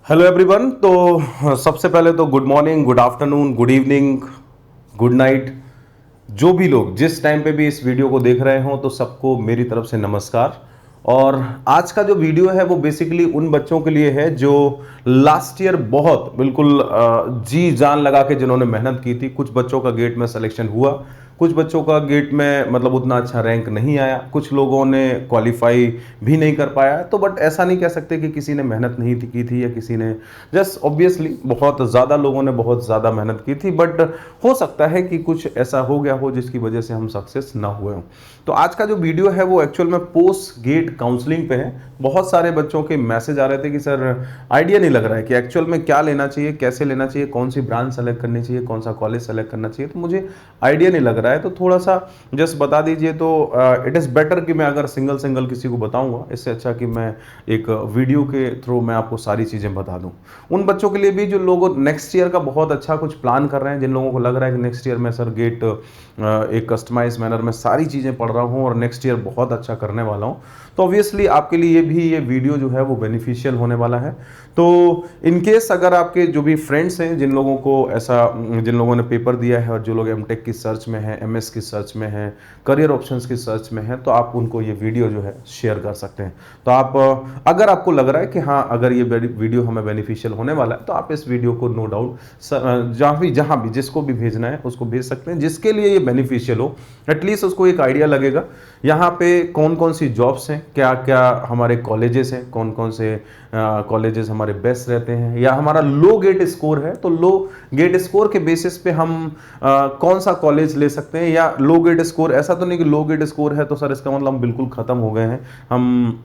Hello everyone. तो सबसे पहले तो good morning, good afternoon, good evening, good night. जो भी लोग जिस टाइम पे भी इस वीडियो को देख रहे हो तो सबको मेरी तरफ से नमस्कार। और आज का जो वीडियो है वो बेसिकली उन बच्चों के लिए है जो लास्ट ईयर बहुत बिल्कुल जी जान लगा के जिन्होंने मेहनत की थी। कुछ बच्चों का गेट में सिलेक्शन हुआ, कुछ बच्चों का गेट में मतलब उतना अच्छा रैंक नहीं आया, कुछ लोगों ने क्वालिफाई भी नहीं कर पाया। तो बट ऐसा नहीं कह सकते कि किसी ने मेहनत नहीं की थी या किसी ने, जस्ट ऑब्वियसली बहुत ज़्यादा लोगों ने बहुत ज़्यादा मेहनत की थी, बट हो सकता है कि कुछ ऐसा हो गया हो जिसकी वजह से हम सक्सेस ना हुए हों। तो आज का जो वीडियो है वो एक्चुअल में पोस्ट गेट काउंसलिंग पे है। बहुत सारे बच्चों के मैसेज आ रहे थे कि सर आइडिया नहीं लग रहा है कि एक्चुअल में क्या लेना चाहिए, कैसे लेना चाहिए, कौन सी ब्रांच सेलेक्ट करनी चाहिए, कौन सा कॉलेज सेलेक्ट करना चाहिए। तो मुझे आइडिया नहीं लग रहा है, तो थोड़ा सा जस्ट बता दीजिए। तो इट इज़ बेटर कि मैं अगर सिंगल सिंगल किसी को बताऊंगा, इससे अच्छा कि मैं एक वीडियो के थ्रू मैं आपको सारी चीज़ें बता दूं। उन बच्चों के लिए भी जो लोग नेक्स्ट ईयर का बहुत अच्छा कुछ प्लान कर रहे हैं, जिन लोगों को लग रहा है कि नेक्स्ट ईयर में सर गेट एक कस्टमाइज मैनर में सारी चीज़ें पढ़ रहा हूँ और नेक्स्ट ईयर बहुत अच्छा करने वाला हूँ, तो ऑब्वियसली आपके लिए भी ये वीडियो जो है वो बेनिफिशियल होने वाला है। तो इन केस अगर आपके जो भी फ्रेंड्स हैं, जिन लोगों को ऐसा, जिन लोगों ने पेपर दिया है और जो लोग एमटेक की सर्च में हैं, एमएस की सर्च में हैं, करियर ऑप्शंस की सर्च में हैं, तो आप उनको ये वीडियो जो है शेयर कर सकते हैं। तो आप अगर आपको लग रहा है कि हाँ अगर ये वीडियो हमें बेनिफिशियल होने वाला है, तो आप इस वीडियो को नो डाउट जहाँ भी जिसको भी भेजना है उसको भेज सकते हैं, जिसके लिए ये बेनिफिशियल हो। एटलीस्ट उसको एक आइडिया लगेगा यहाँ पे कौन कौन सी जॉब्स हैं, क्या क्या हमारे कॉलेजेस हैं, कौन कौन से कॉलेजेस हमारे बेस्ट रहते हैं, या हमारा लो गेट स्कोर है तो लो गेट स्कोर के बेसिस पे हम कौन सा कॉलेज ले सकते हैं। या लो गेट स्कोर ऐसा तो नहीं कि लो गेट स्कोर है तो सर इसका मतलब हम बिल्कुल खत्म हो गए हैं, हम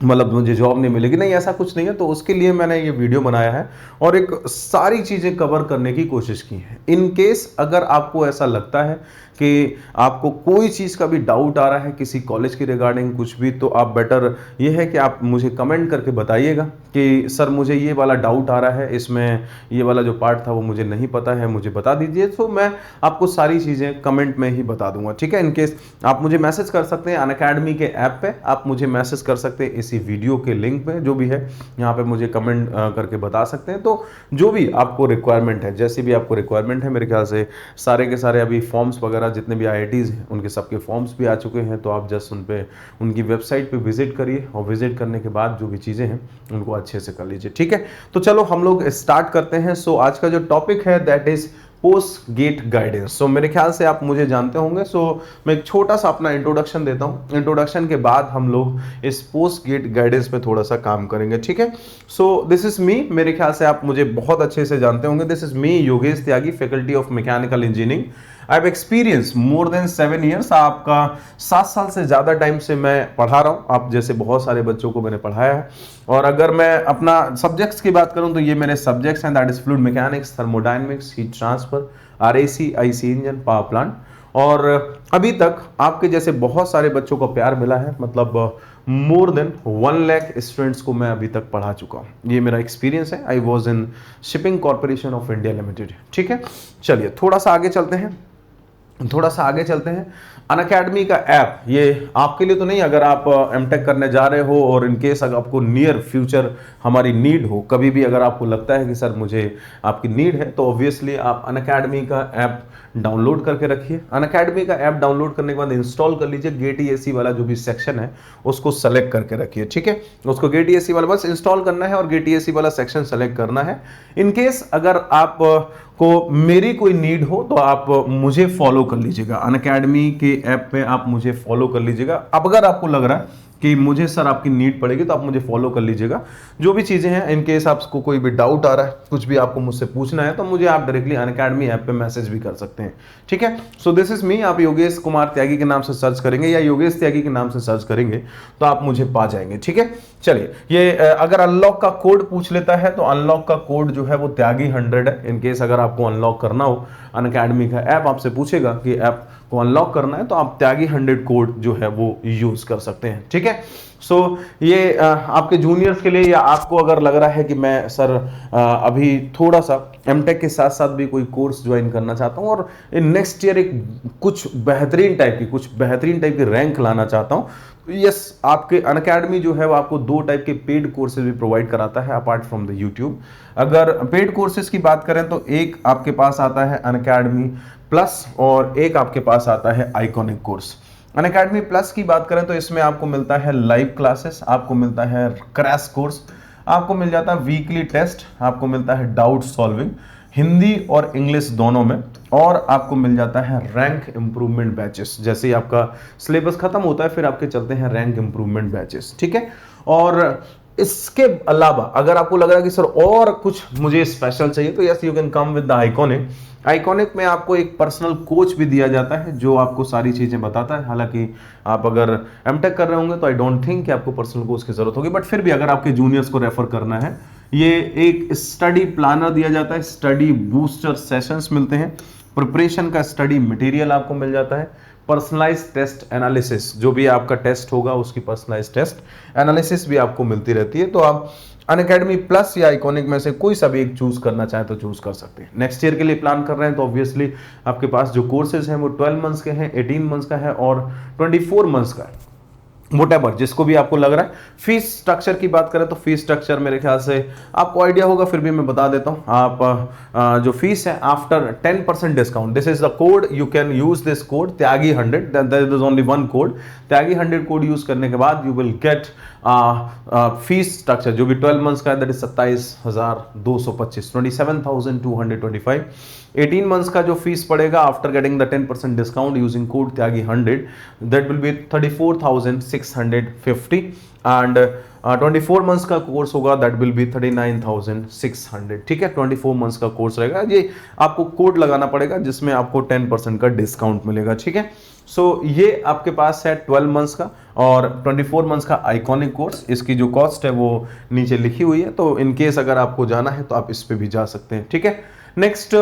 मतलब मुझे जॉब नहीं मिलेगी, नहीं ऐसा कुछ नहीं है। तो उसके लिए मैंने ये वीडियो बनाया है और एक सारी चीज़ें कवर करने की कोशिश की है। इन केस अगर आपको ऐसा लगता है कि आपको कोई चीज़ का भी डाउट आ रहा है किसी कॉलेज की रिगार्डिंग कुछ भी, तो आप बेटर ये है कि आप मुझे कमेंट करके बताइएगा कि सर मुझे ये वाला डाउट आ रहा है, इसमें ये वाला जो पार्ट था वो मुझे नहीं पता है, मुझे बता दीजिए। तो मैं आपको सारी चीज़ें कमेंट में ही बता दूंगा, ठीक है। इनकेस आप मुझे मैसेज कर सकते हैं अनअकैडमी के ऐप पे, आप मुझे मैसेज कर सकते हैं इसी वीडियो के लिंक पे, जो भी है यहाँ पे मुझे कमेंट करके बता सकते हैं। तो जो भी आपको रिक्वायरमेंट है, जैसी भी आपको रिक्वायरमेंट है, मेरे ख्याल से सारे के सारे अभी फॉर्म्स वगैरह जितने भी आईआईटीज़ हैं उनके सबके फॉर्म्स भी आ चुके हैं। तो आप जस्ट उन पे उनकी वेबसाइट पे विजिट करिए और विजिट करने के बाद जो भी चीज़ें हैं उनको अच्छे से कर लीजिए, ठीक है। तो चलो हम लोग स्टार्ट करते हैं। सो आज का जो टॉपिक है that is post gate guidance. So मेरे ख्याल से आप मुझे जानते होंगे। सो मैं एक छोटा सा अपना इंट्रोडक्शन देता हूँ, इंट्रोडक्शन के बाद हम लोग इस पोस्ट गेट गाइडेंस पे थोड़ा सा काम करेंगे, ठीक है। सो दिस इज मी, मेरे ख्याल से आप मुझे बहुत अच्छे से जानते होंगे। This is me Yogesh Tyagi, faculty of mechanical engineering. I have experience more than 7 years. आपका 7 साल से ज़्यादा टाइम से मैं पढ़ा रहा हूँ, आप जैसे बहुत सारे बच्चों को मैंने पढ़ाया है। और अगर मैं अपना सब्जेक्ट्स की बात करूँ तो ये मेरे सब्जेक्ट्स हैं, that is fluid mechanics, thermodynamics, heat transfer, RAC, IC engine, power plant. और अभी तक आपके जैसे बहुत सारे बच्चों को प्यार मिला है, मतलब मोर देन 1 लाख स्टूडेंट्स को मैं अभी तक पढ़ा चुका हूँ। ये मेरा एक्सपीरियंस है। I was in shipping corporation of India limited, ठीक है। चलिए थोड़ा सा आगे चलते हैं। अनअकैडमी का ऐप ये आपके लिए तो नहीं, अगर आप एमटेक करने जा रहे हो और इनकेस अगर आपको नियर फ्यूचर हमारी नीड हो, कभी भी अगर आपको लगता है कि सर मुझे आपकी नीड है, तो ऑब्वियसली आप अनअकैडमी का ऐप डाउनलोड करके रखिए। अनअकैडमी का ऐप डाउनलोड करने के बाद इंस्टॉल कर लीजिए। गेट ईएसी वाला जो भी सेक्शन है उसको सेलेक्ट करके रखिए, ठीक है। उसको गेट ईएसी वाला बस इंस्टॉल करना है और गेट ईएसी वाला सेक्शन सेलेक्ट करना है। इनकेस अगर आप को मेरी कोई नीड हो तो आप मुझे फॉलो कर लीजिएगा, अनअकैडमी के ऐप पे आप मुझे फॉलो कर लीजिएगा। अब अगर आपको लग रहा है कि मुझे सर आपकी नीड पड़ेगी तो आप मुझे फॉलो कर लीजिएगा। जो भी चीज़ें हैं, इन केस आपको कोई भी डाउट आ रहा है, कुछ भी आपको मुझसे पूछना है, तो मुझे आप डायरेक्टली अनअकैडमी ऐप पे मैसेज भी कर सकते हैं, ठीक है। So this is me. आप योगेश कुमार त्यागी के नाम से सर्च करेंगे या योगेश त्यागी के नाम से सर्च करेंगे तो आप मुझे पा जाएंगे, ठीक है। चलिए, ये अगर अनलॉक का कोड पूछ लेता है तो अनलॉक का कोड जो है वो त्यागी 100 है। इन केस अगर आपको अनलॉक करना हो, अनअकैडमी का ऐप आपसे पूछेगा कि ऐप को अनलॉक करना है तो आप त्यागी 100 कोड जो है वो यूज कर सकते हैं। ठीक है, सो ये आपके जूनियर्स के लिए, या आपको अगर लग रहा है कि मैं सर अभी थोड़ा सा एमटेक के साथ साथ भी कोई कोर्स ज्वाइन करना चाहता हूं और नेक्स्ट ईयर एक कुछ बेहतरीन टाइप की रैंक लाना चाहता हूं, तो यस, आपके अनअकैडमी जो है वो आपको 2 टाइप के पेड कोर्सेज भी प्रोवाइड कराता है अपार्ट फ्रॉम द यूट्यूब। अगर पेड कोर्सेज की बात करें तो एक आपके पास आता है अनअकैडमी प्लस और एक आपके पास आता है आइकॉनिक कोर्स। अनअकैडमी प्लस की बात करें तो इसमें आपको मिलता है लाइव क्लासेस, आपको मिलता है क्रैश कोर्स, आपको मिल जाता है वीकली टेस्ट, आपको मिलता है डाउट सॉल्विंग हिंदी और इंग्लिश दोनों में, और आपको मिल जाता है रैंक इंप्रूवमेंट बैचेस। जैसे ही आपका सिलेबस खत्म होता है फिर आपके चलते हैं रैंक इंप्रूवमेंट बैचेस। ठीक है, और इसके अलावा अगर आपको लग रहा है कि सर और कुछ मुझे स्पेशल चाहिए तो yes, you can come with the iconic. Iconic में आपको एक पर्सनल कोच भी दिया जाता है जो आपको सारी चीजें बताता है। हालांकि आप अगर एमटेक कर रहे होंगे तो आई डोंट थिंक कि आपको पर्सनल कोच की जरूरत होगी, बट फिर भी अगर आपके जूनियर्स को रेफर करना है, ये एक स्टडी प्लानर दिया जाता है, स्टडी बूस्टर सेशंस मिलते हैं, प्रिपरेशन का स्टडी मटेरियल आपको मिल जाता है, पर्सनलाइज टेस्ट एनालिसिस, जो भी आपका टेस्ट होगा उसकी पर्सनलाइज टेस्ट एनालिसिस भी आपको मिलती रहती है। तो आप अनअकैडमी प्लस या आइकॉनिक में से कोई सा भी एक चूज करना चाहे तो चूज कर सकते हैं। नेक्स्ट ईयर के लिए प्लान कर रहे हैं तो ऑब्वियसली आपके पास जो कोर्सेज हैं वो 12 मंथ्स के हैं, 18 मंथ्स का है और 24 मंथ्स का है, वोटेवर जिसको भी आपको लग रहा है। फीस स्ट्रक्चर की बात करें तो फीस स्ट्रक्चर मेरे ख्याल से आपको आइडिया होगा, फिर भी मैं बता देता हूं। आप जो फीस है after 10% discount, this is the code, you can use this code Tyagi 100, there is only one code Tyagi 100 code use करने के बाद you will get fees structure जो भी 12 मंथ्स का है, दैट इज 27,225, 27,225। 18 मंथ्स का जो फीस पड़ेगा after getting the 10% discount using code Tyagi 100, that will be 34,650 and 24 months का कोर्स होगा, दैट विल बी 39,600। ठीक है, 24 मंथ्स का कोर्स रहेगा, ये आपको कोड लगाना पड़ेगा जिसमें आपको 10% का डिस्काउंट मिलेगा। ठीक है, सो ये आपके पास है 12 मंथ्स का और 24 मंथ्स का आइकॉनिक कोर्स। इसकी जो कॉस्ट है वो नीचे लिखी हुई है, तो इनकेस अगर आपको जाना है तो आप इस पे भी जा सकते हैं। ठीक है, नेक्स्ट,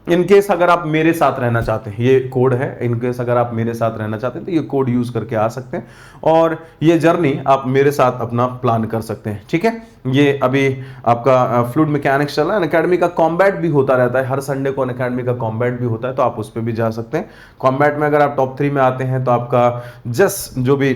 इनकेस अगर आप मेरे साथ रहना चाहते हैं, ये कोड है, इनकेस अगर आप मेरे साथ रहना चाहते हैं तो ये कोड यूज करके आ सकते हैं और ये जर्नी आप मेरे साथ अपना प्लान कर सकते हैं। ठीक है, ये अभी आपका फ्लूइड मैकेनिक्स चल रहा है, अनअकैडमी का कॉम्बैट भी होता रहता है, हर संडे को अनअकैडमी का कॉम्बैट भी होता है, तो आप उस पर भी जा सकते हैं। कॉम्बैट में अगर आप टॉप 3 में आते हैं तो आपका जस्ट जो भी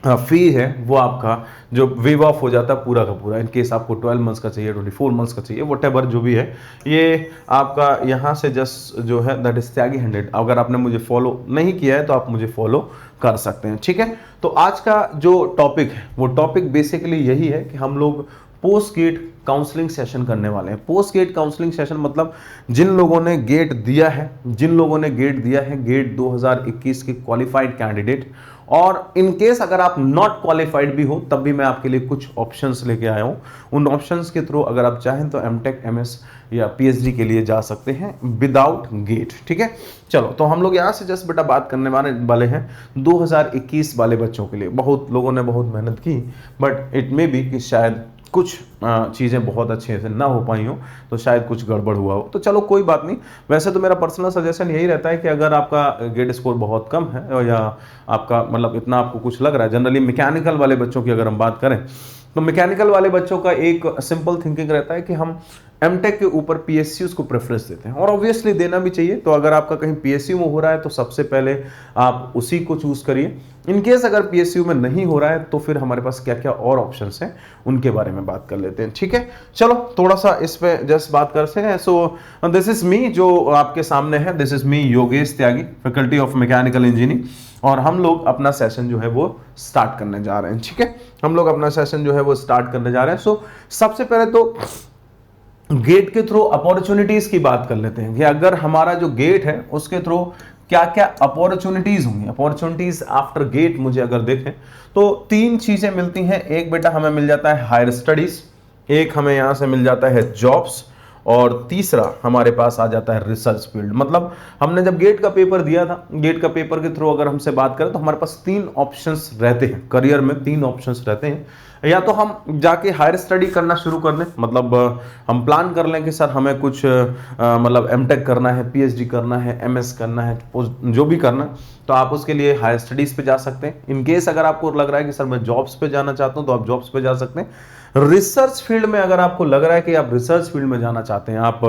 फी है वो आपका जो वेव ऑफ हो जाता है पूरा का पूरा। इन केस आपको 12 मंथ्स का चाहिए, 24 मंथ्स का चाहिए, वटेवर जो भी है, ये आपका यहाँ से जस्ट जो है दैट इज त्यागी 100। अगर आपने मुझे फॉलो नहीं किया है तो आप मुझे फॉलो कर सकते हैं। ठीक है, तो आज का जो टॉपिक है वो टॉपिक बेसिकली यही है कि हम लोग पोस्ट गेट काउंसलिंग सेशन करने वाले हैं। पोस्ट गेट काउंसलिंग सेशन मतलब जिन लोगों ने गेट दिया है, गेट 2021 के क्वालिफाइड कैंडिडेट, और इन केस अगर आप नॉट क्वालिफाइड भी हो तब भी मैं आपके लिए कुछ ऑप्शंस लेके आया हूं। उन ऑप्शंस के थ्रू अगर आप चाहें तो एमटेक, एमएस या पीएचडी के लिए जा सकते हैं विदाउट गेट। ठीक है, चलो तो हम लोग यहाँ से जस्ट बेटा बात करने वाले हैं 2021 वाले बच्चों के लिए। बहुत लोगों ने बहुत मेहनत की, बट इट मे बी कि शायद कुछ चीज़ें बहुत अच्छे से ना हो पाई हो, तो शायद कुछ गड़बड़ हुआ हो, तो चलो कोई बात नहीं। वैसे तो मेरा पर्सनल सजेशन यही रहता है कि अगर आपका गेट स्कोर बहुत कम है या आपका मतलब इतना आपको कुछ लग रहा है, जनरली मैकेनिकल वाले बच्चों की अगर हम बात करें तो मैकेनिकल वाले बच्चों का एक सिंपल थिंकिंग रहता है कि हम एमटेक के ऊपर पीएसयूज को प्रेफरेंस देते हैं, और ऑब्वियसली देना भी चाहिए। तो अगर आपका कहीं पीएसयू में हो रहा है तो सबसे पहले आप उसी को चूज करिए। इनकेस अगर पीएसयू में नहीं हो रहा है तो फिर हमारे पास क्या क्या और ऑप्शंस हैं उनके बारे में बात कर लेते हैं। ठीक है, चलो थोड़ा सा इस पे जस्ट बात करते हैं। सो दिस इज मी, जो आपके सामने है, this is me Yogesh Tyagi, faculty of mechanical engineering, और हम लोग अपना सेशन जो है वो स्टार्ट करने जा रहे हैं। ठीक है, हम लोग अपना सेशन जो है वो स्टार्ट करने जा रहे हैं। सो सबसे पहले तो गेट के थ्रू अपॉर्चुनिटीज की बात कर लेते हैं कि अगर हमारा जो गेट है उसके थ्रू क्या क्या अपॉर्चुनिटीज होंगी। अपॉर्चुनिटीज आफ्टर गेट मुझे अगर देखें तो 3 चीजें मिलती हैं। एक बेटा हमें मिल जाता है हायर स्टडीज, एक हमें यहां से मिल जाता है जॉब्स, और तीसरा हमारे पास आ जाता है रिसर्च फील्ड। मतलब हमने जब गेट का पेपर दिया था, गेट का पेपर के थ्रू अगर हमसे बात करें तो हमारे पास 3 ऑप्शंस रहते हैं, करियर में 3 ऑप्शंस रहते हैं। या तो हम जाके हायर स्टडी करना शुरू कर दें, मतलब हम प्लान कर लें कि सर हमें कुछ मतलब एमटेक करना है, पीएचडी करना है, एमएस करना है, जो भी करना है, तो आप उसके लिए हायर स्टडीज पे जा सकते हैं। इन केस अगर आपको लग रहा है कि सर मैं जॉब्स पे जाना चाहता हूं तो आप जॉब्स पे जा सकते हैं। रिसर्च फील्ड में अगर आपको लग रहा है कि आप रिसर्च फील्ड में जाना चाहते हैं, आप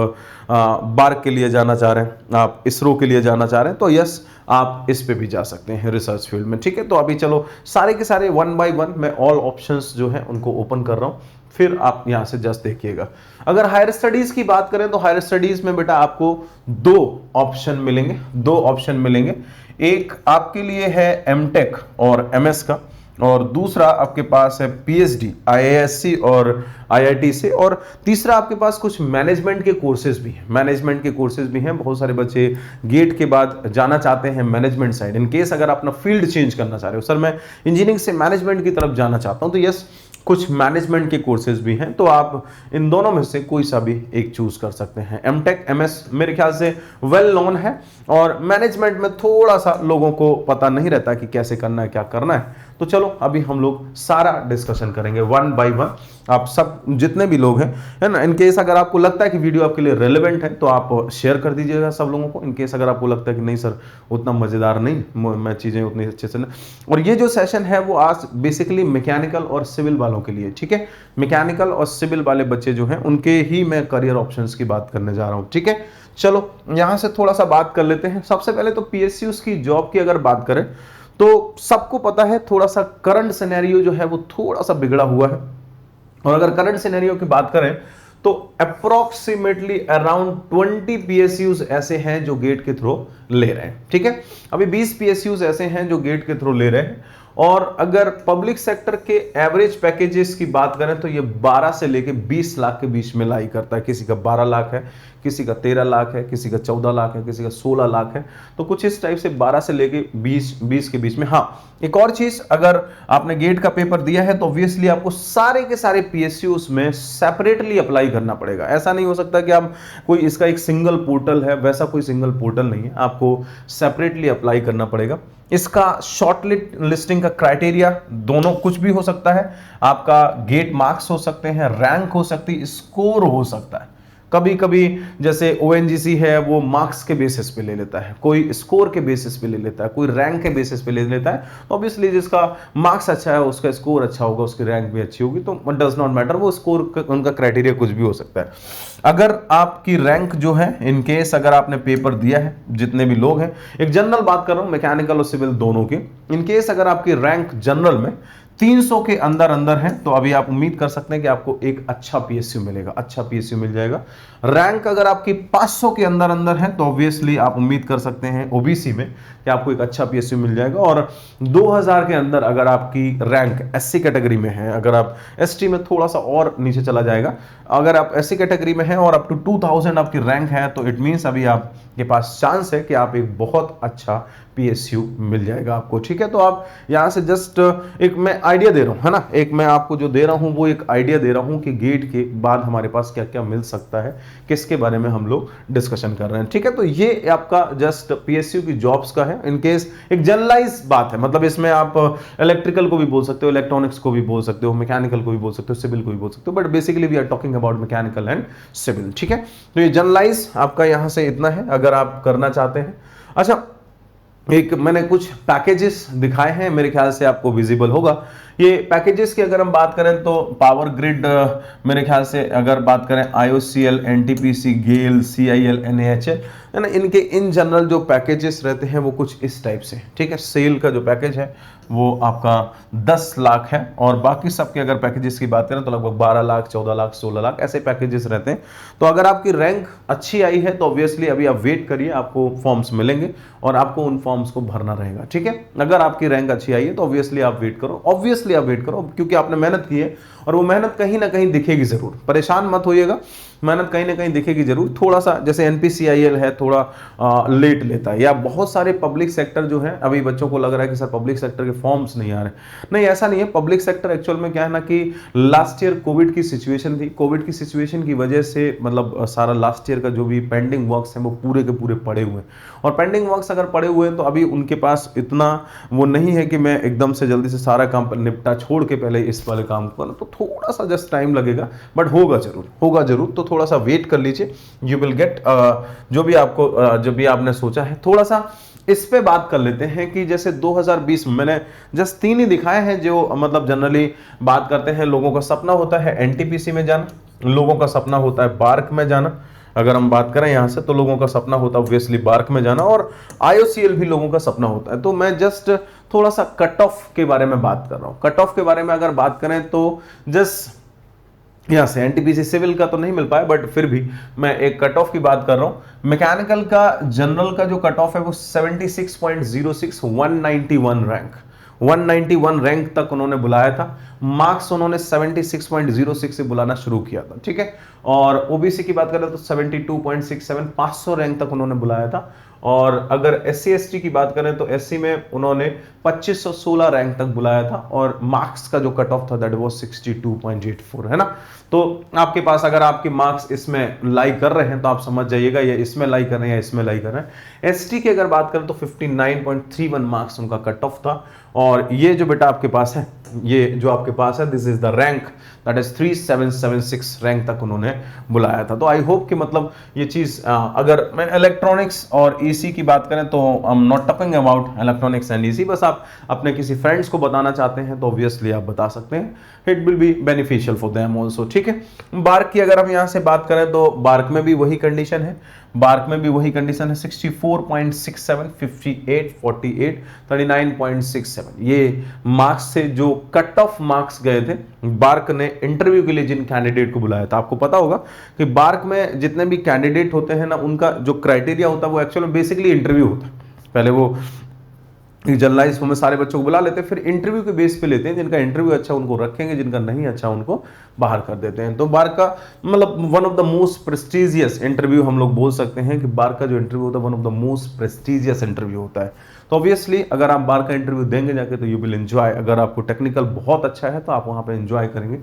बार्क के लिए जाना चाह रहे हैं, आप इसरो के लिए जाना चाह रहे हैं, तो यस आप इस पे भी जा सकते हैं रिसर्च फील्ड में। ठीक है, तो अभी चलो सारे के सारे 1 बाय 1 मैं ऑल ऑप्शंस जो है उनको ओपन कर रहा हूं, फिर आप यहां से जस्ट देखिएगा। अगर हायर स्टडीज की बात करें तो हायर स्टडीज में बेटा आपको 2 ऑप्शन मिलेंगे, 2 ऑप्शन मिलेंगे। एक आपके लिए है एमटेक और एमएस का, और दूसरा आपके पास है पीएचडी आईआईएससी और आईआईटी से, और तीसरा आपके पास कुछ मैनेजमेंट के कोर्सेज भी हैं। मैनेजमेंट के कोर्सेज भी हैं, बहुत सारे बच्चे गेट के बाद जाना चाहते हैं मैनेजमेंट साइड। इन केस अगर आप अपना फील्ड चेंज करना चाह रहे हो, सर मैं इंजीनियरिंग से मैनेजमेंट की तरफ जाना चाहता हूं, तो यस कुछ मैनेजमेंट के कोर्सेज भी हैं, तो आप इन दोनों में से कोई सा भी एक चूज कर सकते हैं। एमटेक एमएस मेरे ख्याल से वेल नोन है, और मैनेजमेंट में थोड़ा सा लोगों को पता नहीं रहता कि कैसे करना है, क्या करना है। तो चलो अभी हम लोग सारा डिस्कशन करेंगे 1 बाय 1। आप सब जितने भी लोग हैं, है ना, इनकेस अगर आपको लगता है कि वीडियो आपके लिए रेलेवेंट है तो आप शेयर कर दीजिएगा सब लोगों को। इनकेस अगर आपको लगता है कि नहीं सर उतना मजेदार नहीं, मैं चीजें उतनी अच्छे से नहीं। और ये जो सेशन है वो आज बेसिकली मैकेनिकल और सिविल वालों के लिए, ठीक है, मैकेनिकल और सिविल वाले बच्चे जो हैं उनके ही मैं करियर ऑप्शंस की बात करने जा रहा हूं। ठीक है, चलो यहां से थोड़ा सा बात कर लेते हैं। सबसे पहले तो पीएसयूज की जॉब की अगर बात करें तो सबको पता है थोड़ा सा करंट सिनेरियो जो है वो थोड़ा सा बिगड़ा हुआ है। और अगर करंट सिनेरियो की बात करें तो अप्रोक्सीमेटली अराउंड 20 पीएसयूज ऐसे हैं जो गेट के थ्रू ले रहे हैं। ठीक है, अभी 20 पीएसयूज ऐसे हैं जो गेट के थ्रू ले रहे हैं। और अगर पब्लिक सेक्टर के एवरेज पैकेजेस की बात करें तो ये 12 से लेके 20 लाख के बीच में लाई करता है। किसी का 12 लाख है, किसी का 13 लाख है, किसी का 14 लाख है, किसी का 16 लाख है, तो कुछ इस टाइप से 12 से लेके 20 के बीच में। हाँ, एक और चीज, अगर आपने गेट का पेपर दिया है तो ऑब्वियसली आपको सारे के सारे पीएसयूज में सेपरेटली अप्लाई करना पड़ेगा। ऐसा नहीं हो सकता कि आप कोई इसका एक सिंगल पोर्टल है, वैसा कोई सिंगल पोर्टल नहीं है, आपको सेपरेटली अप्लाई करना पड़ेगा। इसका शॉर्ट लिस्टिंग का क्राइटेरिया दोनों कुछ भी हो सकता है। आपका गेट मार्क्स हो सकते हैं, रैंक हो सकती है, स्कोर हो सकता है। कभी कभी जैसे ओएनजीसी है वो मार्क्स के बेसिस पे ले लेता है, कोई स्कोर के बेसिस पे ले लेता है, कोई रैंक के बेसिस पे ले लेता है। तो ऑब्वियसली जिसका मार्क्स अच्छा है उसका स्कोर अच्छा होगा, उसकी रैंक भी अच्छी होगी, तो डज नॉट मैटर, वो स्कोर उनका क्राइटेरिया कुछ भी हो सकता है। अगर आपकी रैंक जो है, इन केस अगर आपने पेपर दिया है, जितने भी लोग हैं, एक जनरल बात कर रहा हूं मैकेनिकल और सिविल दोनों की, इन केस अगर आपकी रैंक जनरल में 300 के अंदर अंदर है तो अभी आप उम्मीद कर सकते हैं कि आपको एक अच्छा पीएसयू मिलेगा, अच्छा पीएसयू मिल जाएगा। रैंक अगर आपकी 500 के अंदर अंदर है तो ऑब्वियसली आप उम्मीद कर सकते हैं ओबीसी में कि आपको एक अच्छा पीएसयू मिल जाएगा। और 2000 के अंदर अगर आपकी रैंक एससी कैटेगरी में है, अगर आप एसटी में थोड़ा सा और नीचे चला जाएगा, अगर आप एससी कैटेगरी में हैं और अप टू 2000 आपकी रैंक है तो इट मींस अभी आपके पास चांस है कि आप एक बहुत अच्छा पीएसयू मिल जाएगा आपको। ठीक है, तो आप यहां से जस्ट एक मैं आइडिया दे रहा हूं, है ना, एक मैं आपको जो दे रहा हूं वो एक आइडिया दे रहा हूं कि गेट के बाद हमारे पास क्या क्या मिल सकता है, किसके बारे में हम लोग डिस्कशन कर रहे हैं। ठीक है, तो ये आपका जस्ट पीएसयू की जॉब्स का है। इन केस एक जनरलाइज बात है, मतलब इसमें आप इलेक्ट्रिकल को भी बोल सकते हो, इलेक्ट्रॉनिक्स को भी बोल सकते हो, मैकेनिकल को भी बोल सकते हो, सिविल को भी बोल सकते हो, but basically we are talking about mechanical and civil. ठीक है, तो ये जनरलाइज आपका यहां से इतना है अगर आप करना चाहते हैं। अच्छा, एक मैंने कुछ पैकेजेस दिखाए हैं, मेरे ख्याल से आपको विजिबल होगा। ये पैकेजेस की अगर हम बात करें तो पावर ग्रिड, मेरे ख्याल से अगर बात करें IOCL, NTPC, गेल, CIL, NAHL, है ना, इनके इन जनरल जो पैकेजेस रहते हैं वो कुछ इस टाइप से। ठीक है, सेल का जो पैकेज है वो आपका 10 लाख है, और बाकी सबके अगर पैकेजेस की बात करें तो लगभग 12 लाख, 14 लाख, 16 लाख ऐसे पैकेजेस रहते हैं। तो अगर आपकी रैंक अच्छी आई है तो ऑब्वियसली अभी आप वेट करिए, आपको फॉर्म्स मिलेंगे और आपको उन फॉर्म्स को भरना रहेगा। ठीक है, अगर आपकी रैंक अच्छी आई है तो ऑब्वियसली आप वेट करो, ऑब्वियसली आप वेट करो, क्योंकि आपने मेहनत की है और वो मेहनत कहीं ना कहीं दिखेगी जरूर, परेशान मत होइएगा। मेहनत कहीं ना कहीं दिखेगी जरूर। थोड़ा सा जैसे एनपीसीआईएल है थोड़ा लेट लेता है, या बहुत सारे पब्लिक सेक्टर जो है, अभी बच्चों को लग रहा है कि सर पब्लिक सेक्टर के फॉर्म्स नहीं आ रहे, नहीं ऐसा नहीं है। पब्लिक सेक्टर एक्चुअल में क्या है ना कि लास्ट ईयर कोविड की सिचुएशन थी, कोविड की सिचुएशन की वजह से मतलब सारा लास्ट ईयर का जो भी पेंडिंग वर्क्स हैं वो पूरे के पूरे पड़े हुए हैं, और पेंडिंग वर्क्स अगर पड़े हुए हैं तो अभी उनके पास इतना वो नहीं है कि मैं एकदम से जल्दी से सारा काम निपटा छोड़ के पहले इस वाले काम को, तो थोड़ा सा जस्ट टाइम लगेगा, बट होगा जरूर, होगा जरूर। तो थोड़ा सा वेट कर लीजिए, यू विल गेट जो भी आपको जो भी आपने सोचा है। थोड़ा सा इस पे बात कर लेते हैं कि जैसे 2020 में मैंने जस्ट 3 ही दिखाए हैं जो मतलब जनरली बात करते हैं। लोगों का सपना होता है एनटीपीसी में जाना, लोगों का सपना होता है बार्क में जाना, अगर हम बात करें यहां से तो लोगों का सपना होता है ऑब्वियसली बार्क में जाना, और आईओसीएल भी लोगों का सपना होता है। तो मैं जस्ट थोड़ा सा कट ऑफ के बारे में बात कर रहा हूं। कट ऑफ के बारे में अगर बात करें तो जस्ट यहां से एनटीपीसी सिविल का तो नहीं मिल पाया, बट फिर भी मैं एक कट ऑफ की बात कर रहा हूं। मैकेनिकल का जनरल का जो कट ऑफ है वो 76.06, 191 रैंक, 191 रैंक तक उन्होंने बुलाया था। मार्क्स उन्होंने 76.06 से बुलाना शुरू किया था, ठीक है। और ओबीसी की बात करें तो 72.67, 500 रैंक तक उन्होंने बुलाया था। और अगर एससी एसटी की बात करें तो एससी में उन्होंने 2516 रैंक तक बुलाया था, और मार्क्स का जो कट ऑफ था दैट वाज 62.84, है ना। तो आपके पास अगर आपके मार्क्स इसमें लाई कर रहे हैं तो आप समझ जाइएगा ये इसमें लाई कर रहे हैं या इसमें लाई कर रहे हैं। एसटी की अगर बात करें तो 59.31 मार्क्स उनका कट ऑफ था। और ये जो बेटा आपके पास है, ये जो आपके पास है, this is the rank that is 3776 rank तक उन्होंने बुलाया था। तो आई होप कि मतलब ये चीज अगर मैं इलेक्ट्रॉनिक्स और ईसी की बात करें तो I am not talking about electronics and EC, बस आप अपने किसी फ्रेंड्स को बताना चाहते हैं तो ऑब्वियसली आप बता सकते हैं, it will be beneficial for them also, ठीक है। बार्क की अगर हम यहां से बात करें तो बार्क में भी वही कंडीशन है, बार्क में भी वही कंडीशन है, 64.67, 58, 48, 39.67 ये मार्क्स से जो कट ऑफ मार्क्स गए थे। बार्क ने इंटरव्यू के लिए जिन कैंडिडेट को बुलाया था, आपको पता होगा कि बार्क में जितने भी कैंडिडेट होते हैं ना, उनका जो क्राइटेरिया होता है वो एक्चुअली बेसिकली इंटरव्यू होता है। पहले वो जनरलाइज में सारे बच्चों को बुला लेते हैं, फिर इंटरव्यू के बेस पे लेते हैं, जिनका इंटरव्यू अच्छा उनको रखेंगे, जिनका नहीं अच्छा उनको बाहर कर देते हैं। तो बार का मतलब one of the most prestigious interview हम लोग बोल सकते हैं कि बार का जो इंटरव्यू होता है one of the most prestigious interview होता है। तो ऑब्वियसली अगर आप बार का इंटरव्यू देंगे जाके तो यू विल एंजॉय, अगर आपको टेक्निकल बहुत अच्छा है तो आप वहां पे एंजॉय करेंगे।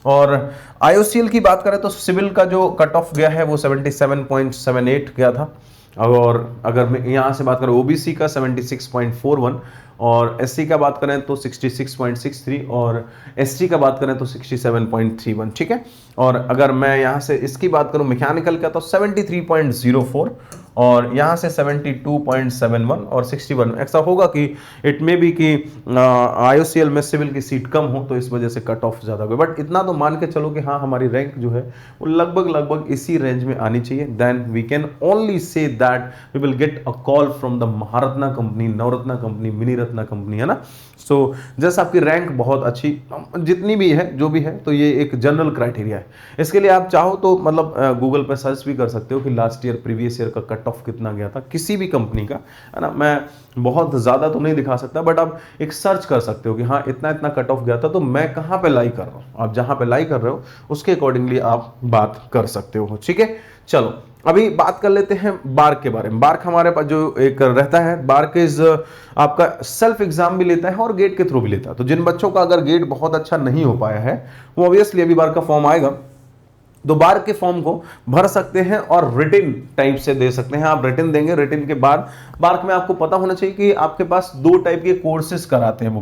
और आईओसीएल की बात करें तो सिविल का जो कट ऑफ गया है वो 77.78 गया था, और अगर मैं यहाँ से बात करें ओबीसी का 76.41, और एससी का बात करें तो 66.63, और एसटी का बात करें तो 67.31, ठीक है। और अगर मैं यहाँ से इसकी बात करूँ मैकेनिकल का तो 73.04, और यहाँ से 72.71 और 61। ऐसा होगा कि इट मे बी कि आईओसीएल में सिविल की सीट कम हो तो इस वजह से कट ऑफ ज़्यादा हो, बट इतना तो मान के चलो कि हाँ हमारी रैंक जो है वो लगभग इसी रेंज में आनी चाहिए। Then we can only say that we will get a call from the Maharatna company, Navratna company, mini Ratna company, है ना। सो जैसे आपकी रैंक बहुत अच्छी जितनी भी है जो भी है, तो ये एक जनरल क्राइटेरिया है। इसके लिए आप चाहो तो मतलब गूगल पे सर्च भी कर सकते हो कि लास्ट ईयर प्रीवियस ईयर का कट ऑफ कितना गया था किसी भी कंपनी का, है ना। मैं बहुत ज़्यादा तो नहीं दिखा सकता, बट आप एक सर्च कर सकते हो कि हाँ इतना इतना कट ऑफ गया था, तो मैं कहाँ पे लाई कर रहा हूँ, आप जहाँ पे लाई कर रहे हो उसके अकॉर्डिंगली आप बात कर सकते हो, ठीक है। चलो अभी बात कर लेते हैं बार्क के बारे में। बार्क हमारे पास जो एक रहता है, बार्क इज आपका सेल्फ एग्जाम भी लेता है और गेट के थ्रू भी लेता है। तो जिन बच्चों का अगर गेट बहुत अच्छा नहीं हो पाया है वो ऑब्वियसली अभी बार्क का फॉर्म आएगा, तो बार्क के फॉर्म को भर सकते हैं और रिटिन टाइप से दे सकते हैं। आप रिटिन देंगे, रिटिन के बाद बार्क में आपको पता होना चाहिए कि आपके पास 2 टाइप के कोर्सेज कराते हैं वो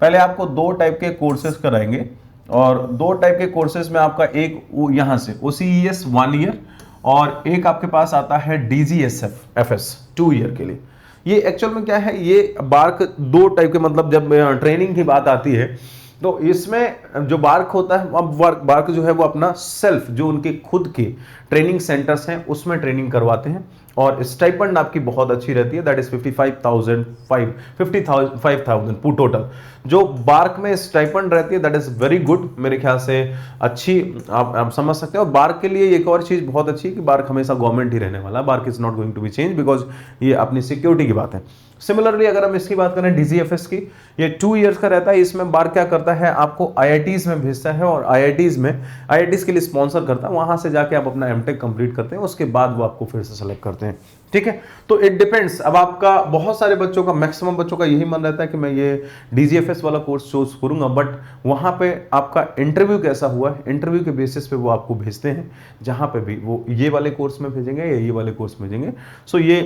पहले आपको 2 टाइप के कोर्सेज कराएंगे, और 2 टाइप के कोर्सेज में आपका एक यहां से OCES 1 ईयर, और एक आपके पास आता है DGSF FS 2 ईयर के लिए। ये एक्चुअल में क्या है, ये बार्क 2 टाइप के, मतलब जब ट्रेनिंग की बात आती है तो इसमें जो बार्क होता है, अब बार्क जो है वो अपना सेल्फ जो उनके खुद के ट्रेनिंग सेंटर्स हैं उसमें ट्रेनिंग करवाते हैं, और स्टाइपेंड आपकी बहुत अच्छी रहती है, दैट इज 55,000 टोटल। जो बार्क में स्टाइपेंड रहती है दैट इज वेरी गुड, मेरे ख्याल से अच्छी आप समझ सकते हो। और बार्क के लिए एक और चीज बहुत अच्छी है कि बार्क हमेशा गवर्नमेंट ही रहने वाला है, BARC is not going to be change, because ये अपनी सिक्योरिटी की बात है। सिमिलरली अगर हम इसकी बात करें डीजीएफएस की, ये 2 इयर्स का रहता है। इसमें बार क्या करता है, आपको आईआईटीज में भेजता है और आईआईटीज के लिए स्पॉन्सर करता है, वहां से जाके आप अपना एमटेक कंप्लीट करते हैं, उसके बाद वो आपको फिर से सेलेक्ट करते हैं। ठीक है, तो इट डिपेंड्स। अब आपका बहुत सारे बच्चों का, मैक्सिमम बच्चों का यही मन रहता है कि मैं ये डीजीएफएस वाला कोर्स चूज करूंगा, बट वहां पे आपका इंटरव्यू कैसा हुआ है, इंटरव्यू के बेसिस पे वो आपको भेजते हैं, जहां पे भी वो ये वाले कोर्स में भेजेंगे या ये वाले कोर्स में भेजेंगे। सो ये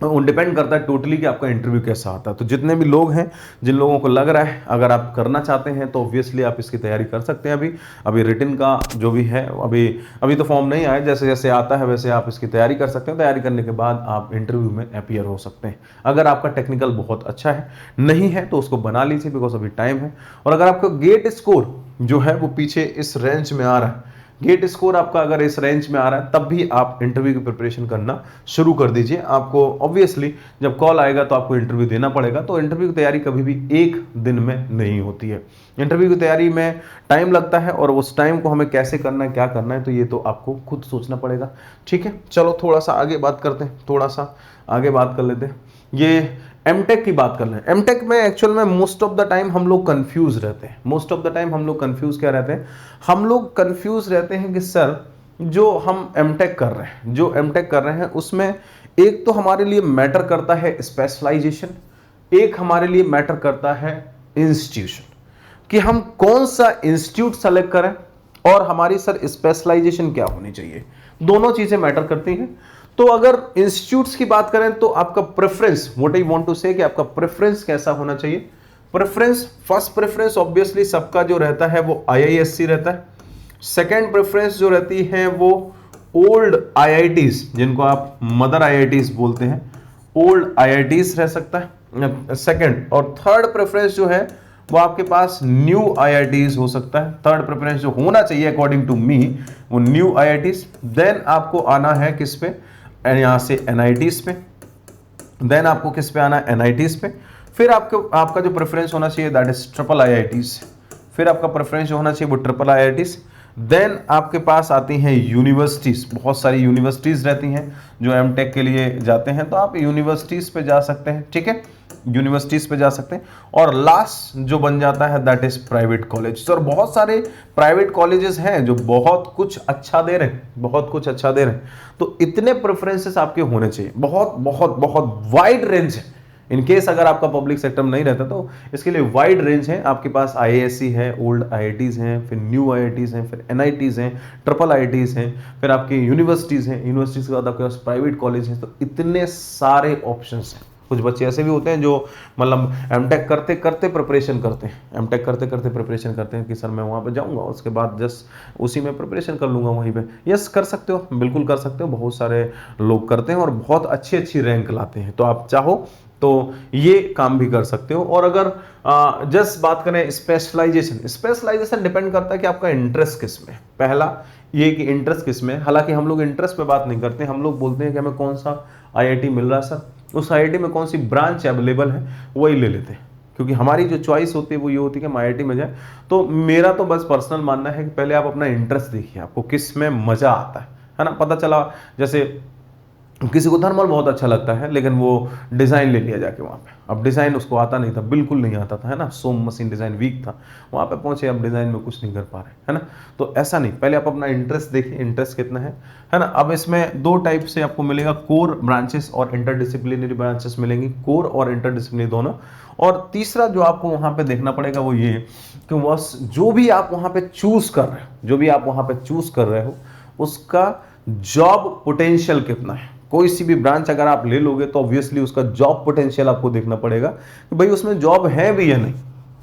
डिपेंड करता है टोटली कि आपका इंटरव्यू कैसा आता है। तो जितने भी लोग हैं, जिन लोगों को लग रहा है अगर आप करना चाहते हैं तो ऑब्वियसली आप इसकी तैयारी कर सकते हैं। अभी रिटन का जो भी है, अभी तो फॉर्म नहीं आया, जैसे जैसे आता है वैसे आप इसकी तैयारी कर सकते हैं। तैयारी करने के बाद आप इंटरव्यू में अपीयर हो सकते हैं। अगर आपका टेक्निकल बहुत अच्छा है, नहीं है तो उसको बना लीजिए, बिकॉज अभी टाइम है। और अगर आपका गेट स्कोर जो है वो पीछे इस रेंज में आ रहा है, गेट स्कोर आपका अगर इस रेंज में आ रहा है, तब भी आप इंटरव्यू की प्रिपरेशन करना शुरू कर दीजिए। आपको ऑब्वियसली जब कॉल आएगा तो आपको इंटरव्यू देना पड़ेगा। तो इंटरव्यू की तैयारी कभी भी एक दिन में नहीं होती है। इंटरव्यू की तैयारी में टाइम लगता है और उस टाइम को हमें कैसे करना है, क्या करना है, तो ये तो आपको खुद सोचना पड़ेगा। ठीक है, चलो थोड़ा सा आगे बात करते हैं, थोड़ा सा आगे बात कर लेते हैं। ये एमटेक की बात कर लें। एमटेक में एक्चुअल में मोस्ट ऑफ द टाइम हम लोग कंफ्यूज रहते हैं। मोस्ट ऑफ द टाइम हम लोग कंफ्यूज क्या रहते हैं, हम लोग कंफ्यूज रहते हैं कि सर जो हम एमटेक कर रहे हैं, उसमें एक तो हमारे लिए मैटर करता है स्पेशलाइजेशन, एक हमारे लिए मैटर करता है इंस्टीट्यूशन, कि हम कौन सा इंस्टीट्यूट सेलेक्ट करें और हमारी सर स्पेशलाइजेशन क्या होनी चाहिए। दोनों चीजें मैटर करती हैं। तो अगर इंस्टीट्यूट्स की बात करें तो आपका preference, what I want to say, कि आपका प्रेफरेंस कैसा होना चाहिए। प्रेफरेंस, फर्स्ट प्रेफरेंस ऑब्वियसली सबका जो रहता है वो आईआईएससी रहता है। सेकंड प्रेफरेंस जो रहती है वो ओल्ड आईआईटीज, जिनको आप मदर आईआईटीज बोलते हैं, ओल्ड आईआईटीज रह सकता है सेकंड। और थर्ड प्रेफरेंस जो है वो आपके पास न्यू आईआईटीज हो सकता है। थर्ड प्रेफरेंस जो होना चाहिए अकॉर्डिंग टू मी वो न्यू आईआईटीज। देन आपको आना है किस पे, यहां से एनआईटीज पे। देन आपको किस पे आना है, एनआईटीज पे। फिर आपका जो प्रेफरेंस होना चाहिए दैट इज ट्रिपल आईआईटीज। फिर आपका प्रेफरेंस जो होना चाहिए वो ट्रिपल आईआईटीज। देन आपके पास आती हैं यूनिवर्सिटीज। बहुत सारी यूनिवर्सिटीज रहती हैं जो एमटेक के लिए जाते हैं, तो आप यूनिवर्सिटीज पे जा सकते हैं। ठीक है, यूनिवर्सिटीज पे जा सकते हैं। और लास्ट जो बन जाता है दैट इज प्राइवेट कॉलेज। और बहुत सारे प्राइवेट कॉलेजेस हैं जो बहुत कुछ अच्छा दे रहे हैं, तो इतने प्रेफरेंसेस आपके होने चाहिए। बहुत बहुत बहुत वाइड रेंज है। इन केस अगर आपका पब्लिक सेक्टर में नहीं रहता तो इसके लिए वाइड रेंज है। आपके पास आईआईएससी है, ओल्ड आईआईटीज हैं, फिर न्यू आईआईटीज हैं, फिर एनआईटीज हैं, ट्रिपल आईआईटीज हैं, फिर आपकी यूनिवर्सिटीज हैं। यूनिवर्सिटीज के बाद आपके पास प्राइवेट कॉलेज हैं। तो इतने सारे ऑप्शंस हैं। कुछ बच्चे ऐसे भी होते हैं जो मतलब एमटेक करते करते प्रिपरेशन करते हैं कि सर मैं वहाँ पे जाऊँगा, उसके बाद जस्ट उसी में प्रिपरेशन कर लूँगा वहीं पे। यस, कर सकते हो, बिल्कुल कर सकते हो। बहुत सारे लोग करते हैं और बहुत अच्छी अच्छी रैंक लाते हैं। तो आप चाहो तो ये काम भी कर सकते हो। और अगर जस्ट बात करें स्पेशलाइजेशन डिपेंड करता है कि आपका इंटरेस्ट किस में। पहला ये कि इंटरेस्ट किस में। हालांकि हम लोग इंटरेस्ट पे बात नहीं करते, हम लोग बोलते हैं कि हमें कौन सा आईआईटी मिल रहा है सर, उस आईआईटी में कौन सी ब्रांच अवेलेबल है वही ले लेते हैं। क्योंकि हमारी जो चॉइस होती है वो ये होती है कि हम आईआईटी में जाए। तो मेरा तो बस पर्सनल मानना है कि पहले आप अपना इंटरेस्ट देखिए, आपको किस में मजा आता है ना। पता चला जैसे किसी को थर्मल बहुत अच्छा लगता है लेकिन वो डिज़ाइन ले लिया जाके वहाँ पे। अब डिज़ाइन उसको आता नहीं था, बिल्कुल नहीं आता था, है ना। सोम मशीन डिज़ाइन वीक था, वहाँ पे पहुँचे, अब डिज़ाइन में कुछ नहीं कर पा रहे, है ना। तो ऐसा नहीं, पहले आप अपना इंटरेस्ट देखिए, इंटरेस्ट कितना है ना। अब इसमें दो टाइप से आपको मिलेगा, कोर ब्रांचेस और इंटरडिसिप्लिनरी ब्रांचेस मिलेंगी, कोर और इंटरडिसिप्लिनरी दोनों। और तीसरा जो आपको वहाँ पे देखना पड़ेगा वो ये कि बस जो भी आप वहाँ पे चूज कर रहे हो उसका जॉब पोटेंशियल कितना है। कोई सी भी ब्रांच अगर आप ले लोगे तो ऑब्वियसली उसका जॉब पोटेंशियल आपको देखना पड़ेगा कि भाई उसमें जॉब है भी या नहीं।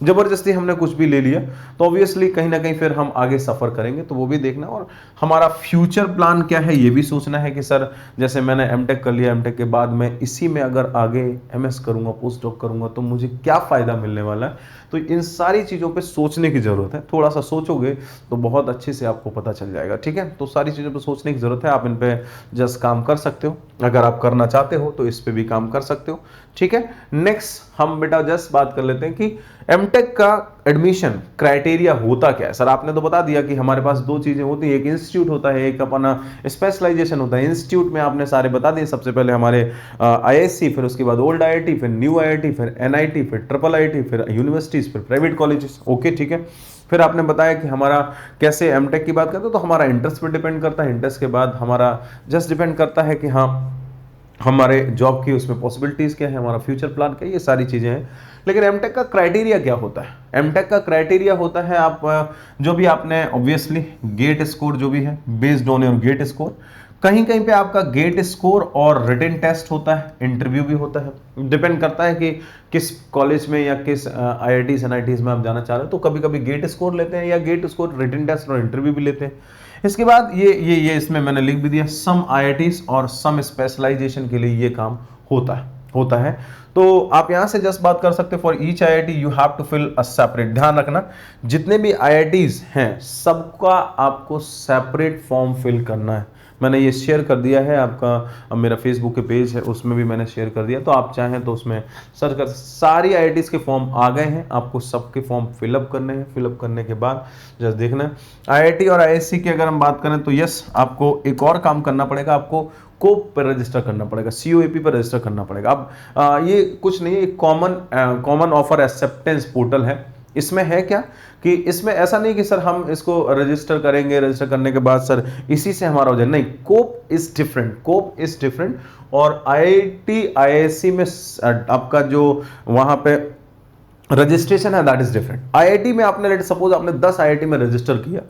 जबरदस्ती हमने कुछ भी ले लिया तो ऑब्वियसली कहीं ना कहीं फिर हम आगे सफर करेंगे, तो वो भी देखना। और हमारा फ्यूचर प्लान क्या है ये भी सोचना है कि सर जैसे मैंने एमटेक कर लिया, एमटेक के बाद मैं इसी में अगर आगे एमएस करूंगा, पोस्ट डॉक करूंगा तो मुझे क्या फायदा मिलने वाला है। तो इन सारी चीज़ों पे सोचने की ज़रूरत है। थोड़ा सा सोचोगे तो बहुत अच्छे से आपको पता चल जाएगा। ठीक है, तो सारी चीज़ों पे सोचने की ज़रूरत है। आप इन पे जस्ट काम कर सकते हो, अगर आप करना चाहते हो तो इस पे भी काम कर सकते हो। ठीक है, नेक्स्ट हम बेटा जस्ट बात कर लेते हैं कि एमटेक का एडमिशन क्राइटेरिया होता क्या है सर? आपने तो बता दिया कि हमारे पास दो चीजें होती है, एक इंस्टीट्यूट होता है, एक अपना स्पेशलाइजेशन होता है। इंस्टीट्यूट में आपने सारे बता दिए, सबसे पहले हमारे आईएससी, फिर उसके बाद ओल्ड आईआईटी, फिर न्यू आईआईटी, फिर एनआईटी, फिर ट्रिपल आईटी, फिर यूनिवर्सिटीज, फिर प्राइवेट कॉलेजेस। ओके, ठीक है। फिर आपने बताया कि हमारा कैसे एमटेक की बात करते हैं तो हमारा इंटरेस्ट पे डिपेंड करता है, इंटरेस्ट के बाद हमारा जस्ट डिपेंड करता है कि हाँ हमारे जॉब की उसमें पॉसिबिलिटीज क्या है, हमारा फ्यूचर प्लान क्या है, ये सारी चीजें हैं। लेकिन एमटेक का क्राइटेरिया क्या होता है? एमटेक का क्राइटेरिया होता है आप जो भी आपने ऑब्वियसली गेट स्कोर जो भी है, based on your GATE score, कहीं कहीं पे आपका गेट स्कोर और रिटन टेस्ट होता है, इंटरव्यू भी होता है। डिपेंड करता है कि किस कॉलेज में या किस आईआईटीज एनआईटीज में आप जाना चाह रहे हो, तो कभी कभी गेट स्कोर लेते हैं या गेट स्कोर, रिटन टेस्ट और इंटरव्यू भी लेते हैं। इसके बाद ये इसमें मैंने लिख भी दिया, सम आईआईटीज और सम स्पेशलाइजेशन के लिए ये काम होता है। तो आप यहां से जस्ट बात कर सकते हैं, for each IIT you have to fill a separate. ध्यान रखना, जितने भी आईआईटीज हैं सबका आपको सेपरेट फॉर्म फिल करना है। मैंने ये शेयर कर दिया है, आपका मेरा फेसबुक के पेज है उसमें भी मैंने शेयर कर दिया, तो आप चाहें तो उसमें सर्च कर। सारी आईआईटीज के फॉर्म आ गए हैं, आपको सबके फॉर्म फिलअप करने हैं। फिलअप करने के बाद जस्ट देखना है। आईआईटी और आईएससी की अगर हम बात करें तो यस, आपको एक और काम करना पड़ेगा, आपको कोप पर रजिस्टर करना पड़ेगा, COAP पर रजिस्टर करना पड़ेगा। अब ये कुछ नहीं है, एक कॉमन ऑफर एक्सेप्टेंस पोर्टल है। इसमें है क्या कि इसमें ऐसा नहीं कि सर हम इसको रजिस्टर करेंगे, रजिस्टर करने के बाद सर इसी से हमारा हो जाए, नहीं। कोप इज डिफरेंट। और आईआईटी आईएससी में आपका जो वहां पे रजिस्ट्रेशन है दैट इज डिफरेंट। आईआईटी में आपने लेट सपोज आपने 10 आईआईटी में रजिस्टर किया,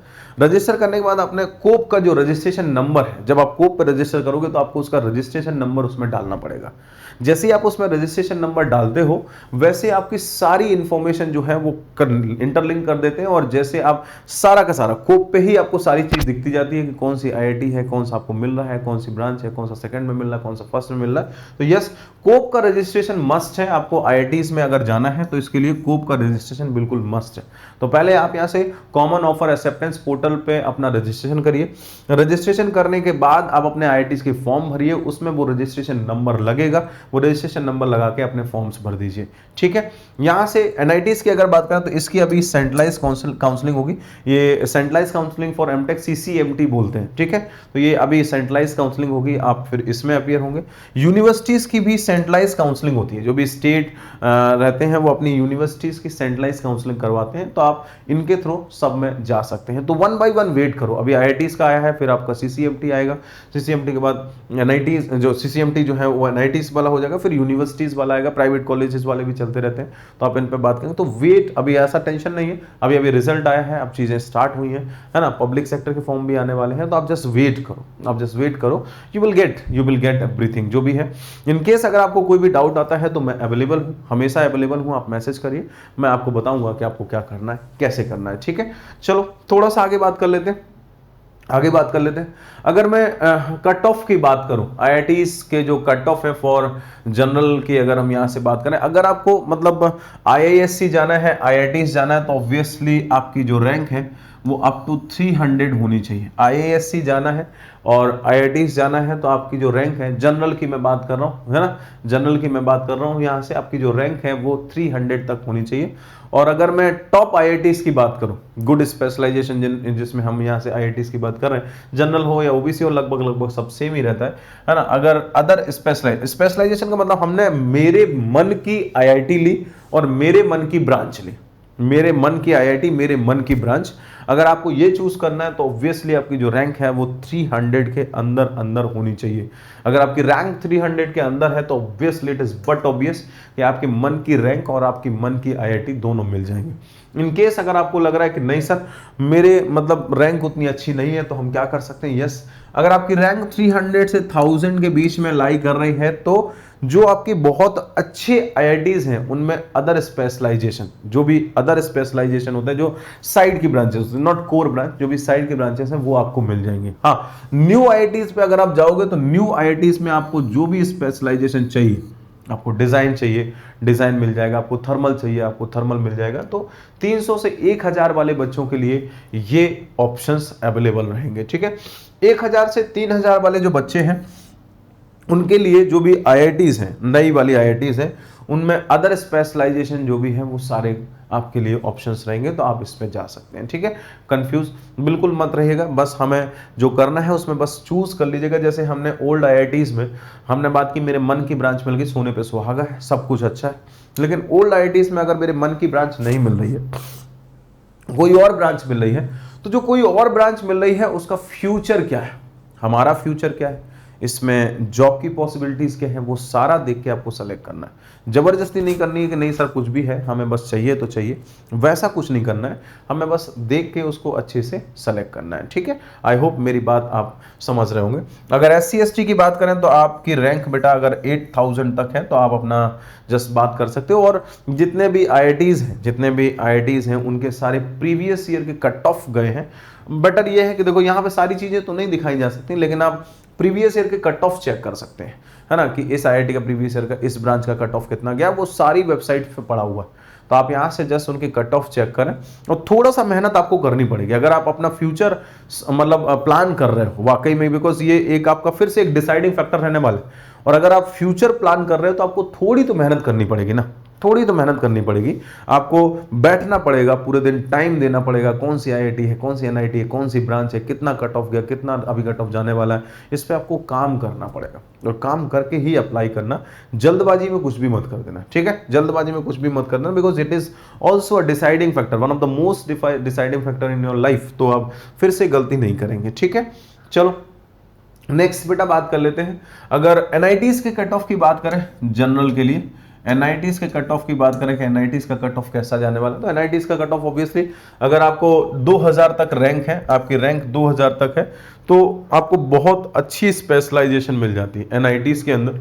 रजिस्टर करने के बाद आपने कोप का जो रजिस्ट्रेशन नंबर है, जब आप कोप पर रजिस्टर करोगे तो आपको उसका रजिस्ट्रेशन नंबर उसमें डालना पड़ेगा। जैसे ही आप उसमें रजिस्ट्रेशन नंबर डालते हो वैसे आपकी सारी इंफॉर्मेशन जो है वो इंटरलिंक कर देते हैं, और जैसे आप सारा का सारा कोप पे ही आपको सारी चीज दिखती जाती है कि कौन सी आईआईटी है, कौन सा आपको मिल रहा है, कौन सी ब्रांच है, कौन सा सेकंड में मिल रहा है, कौन सा फर्स्ट में मिल रहा है। तो यस, कोप का रजिस्ट्रेशन मस्ट है। आपको आईआईटीज में अगर जाना है तो इसके लिए कोप का रजिस्ट्रेशन बिल्कुल मस्ट है। तो पहले आप यहां से कॉमन ऑफर एक्सेप्टेंस पोर्टल पे अपना रजिस्ट्रेशन करिए। रजिस्ट्रेशन करने के बाद आप अपने आईआईटीज के फॉर्म भरिए, उसमें वो रजिस्ट्रेशन नंबर लगेगा, वो रजिस्ट्रेशन नंबर लगा के अपने फॉर्म्स भर दीजिए। ठीक है। यहां से एनआईटीज की अगर बात करें तो इसकी अभी सेंट्रलाइज काउंसलिंग होगी। ये centralise counselling for MTech CCMT बोलते हैं। ठीक है, तो ये अभी सेंट्रलाइज काउंसलिंग होगी, आप फिर इसमें अपीयर होंगे। यूनिवर्सिटीज की भी सेंट्रलाइज काउंसलिंग होती है, जो भी स्टेट रहते हैं वो अपनी यूनिवर्सिटीज की सेंट्रलाइज काउंसलिंग करवाते हैं, तो आप इनके थ्रू सब में जा सकते हैं। तो 1 by 1 वेट करो। अभी आईआईटीज का आया है, फिर आपका CCMT आएगा, CCMT के बाद एनआईटीज, जो CCMT जो है वो एनआईटीज वाला हो जाएगा, फिर यूनिवर्सिटीज वाला आएगा, प्राइवेट कॉलेजेस वाले भी चलते रहते हैं, तो आप इन पे बात करेंगे। तो वेट, अभी ऐसा टेंशन नहीं है, अभी रिजल्ट आया है, अब चीजें स्टार्ट हुई हैं, है ना। पब्लिक सेक्टर के फॉर्म भी आने वाले हैं, तो आप जस्ट वेट करो, यू विल गेट एवरीथिंग जो भी है। इन केस अगर आपको कोई भी डाउट आता है तो मैं अवेलेबल हूं, हमेशा अवेलेबल हूं, आप मैसेज करिए, मैं आपको बताऊंगा कि आपको क्या करना है, कैसे करना है। ठीक है, चलो थोड़ा सा आगे बात कर लेते हैं। अगर मैं कट ऑफ की बात करूं, आईआईटीज के जो कट ऑफ है फॉर जनरल की, अगर हम यहां से बात करें, अगर आपको मतलब आईआईएससी जाना है, आईआईटीज जाना है, तो ऑब्वियसली आपकी जो रैंक है वो अप टू 300 होनी चाहिए। आईआईएससी जाना है और आईआईटीज जाना है तो आपकी जो रैंक है, जनरल की मैं बात कर रहा हूं, है ना, जनरल की मैं बात कर रहा हूं, यहां से आपकी जो रैंक है वो 300 तक होनी चाहिए। और अगर मैं टॉप आईआईटीज की बात करूं, गुड स्पेशलाइजेशन जिसमें हम यहां से आईआईटीज की बात कर रहे हैं, जनरल हो या ओबीसी हो, लगभग सब सेम ही रहता है ना। अगर अदर स्पेशलाइजेशन का मतलब हमने मेरे मन की आईआईटी ली और मेरे मन की ब्रांच ली, मेरे मन की आईआईटी, मेरे मन की ब्रांच, अगर आपको ये चूज करना है तो ऑब्वियसली आपकी जो रैंक है वो 300 के अंदर होनी चाहिए। अगर आपकी रैंक 300 के अंदर है तो obviously it is but obvious कि आपके मन की रैंक और आपकी मन की आईआईटी दोनों मिल जाएंगी। इन केस अगर आपको लग रहा है कि नहीं सर मेरे मतलब रैंक उतनी अच्छी नहीं है, तो हम क्या कर सकते हैं, यस, अगर आपकी रैंक 300 से 1000 के बीच में लाई कर रही है तो जो आपकी बहुत अच्छे आईआईटीज हैं उनमें अदर स्पेशलाइजेशन, जो भी अदर स्पेशलाइजेशन होता है, जो साइड की ब्रांचेस, नॉट कोर ब्रांच, जो भी साइड की ब्रांचेस हैं वो आपको मिल जाएंगे। हाँ, न्यू आईआईटीज पे अगर आप जाओगे तो न्यू आईआईटीज में आपको जो भी स्पेशलाइजेशन चाहिए, आपको डिजाइन चाहिए, डिजाइन मिल जाएगा, आपको थर्मल चाहिए, आपको थर्मल मिल जाएगा। तो 300 से 1000 वाले बच्चों के लिए ये ऑप्शंस अवेलेबल रहेंगे। ठीक है, 1000 से 3000 वाले जो बच्चे हैं उनके लिए जो भी आईआईटीज हैं, नई वाली आईआईटीज हैं, उनमें अदर स्पेशलाइजेशन जो भी है वो सारे आपके लिए ऑप्शंस रहेंगे, तो आप इसमें जा सकते हैं। ठीक है, कंफ्यूज बिल्कुल मत रहिएगा, बस हमें जो करना है उसमें बस चूज कर लीजिएगा। जैसे हमने ओल्ड आईआईटीज में हमने बात की, मेरे मन की ब्रांच मिल गई, सोने पे सुहागा है, सब कुछ अच्छा है। लेकिन ओल्ड आईआईटीज में अगर मेरे मन की ब्रांच नहीं मिल रही है, कोई और ब्रांच मिल रही है, तो जो कोई और ब्रांच मिल रही है उसका फ्यूचर क्या है, हमारा फ्यूचर क्या है, इसमें जॉब की पॉसिबिलिटीज क्या है, वो सारा देख के आपको सेलेक्ट करना है। जबरदस्ती नहीं करनी है कि नहीं सर कुछ भी है, हमें बस चाहिए तो चाहिए, वैसा कुछ नहीं करना है, हमें बस देख के उसको अच्छे से सेलेक्ट करना है। ठीक है, आई होप मेरी बात आप समझ रहे होंगे। अगर SC/ST की बात करें तो आपकी रैंक बेटा अगर 8000 तक है तो आप अपना जस्ट बात कर सकते हो। और जितने भी IITs हैं उनके सारे प्रीवियस ईयर के कट ऑफ गए हैं। बेटर ये है कि देखो यहाँ पे सारी चीजें तो नहीं दिखाई जा सकती, लेकिन आप प्रीवियस ईयर के कट ऑफ चेक कर सकते हैं, है ना, कि इस IIT का प्रीवियस ईयर का इस ब्रांच का कट ऑफ कितना गया, वो सारी वेबसाइट पे पड़ा हुआ है। तो आप यहाँ से जस्ट उनके कट ऑफ चेक करें, और थोड़ा सा मेहनत आपको करनी पड़ेगी अगर आप अपना फ्यूचर मतलब प्लान कर रहे हो वाकई में, बिकॉज ये एक आपका फिर से एक डिसाइडिंग फैक्टर रहने वाला है। और अगर आप फ्यूचर प्लान कर रहे हो तो आपको थोड़ी तो मेहनत करनी पड़ेगी ना, थोड़ी तो मेहनत करनी पड़ेगी, आपको बैठना पड़ेगा, पूरे दिन टाइम देना पड़ेगा, कौन सी IIT है, कौन सी NIT है, कौन सी ब्रांच है, कितना कट ऑफ गया, कितना अभी कट ऑफ जाने वाला है, इस पे आपको काम करना पड़ेगा, और काम करके ही अप्लाई करना। जल्दबाजी में कुछ भी मत कर देना, ठीक है, जल्दबाजी में कुछ भी मत करना, because it is also a deciding factor, one of the most deciding factor in your life. तो आप फिर से गलती नहीं करेंगे। ठीक है, चलो नेक्स्ट बेटा बात कर लेते हैं। अगर NITs के कट ऑफ की बात करें जनरल के लिए, NITs के कट ऑफ की बात करें कि NITs का कट ऑफ कैसा जाने वाला है, तो NITs का कट ऑफ ऑब्वियसली अगर आपको 2000 तक रैंक है, आपकी रैंक 2000 तक है, तो आपको बहुत अच्छी स्पेशलाइजेशन मिल जाती है NITs के अंदर,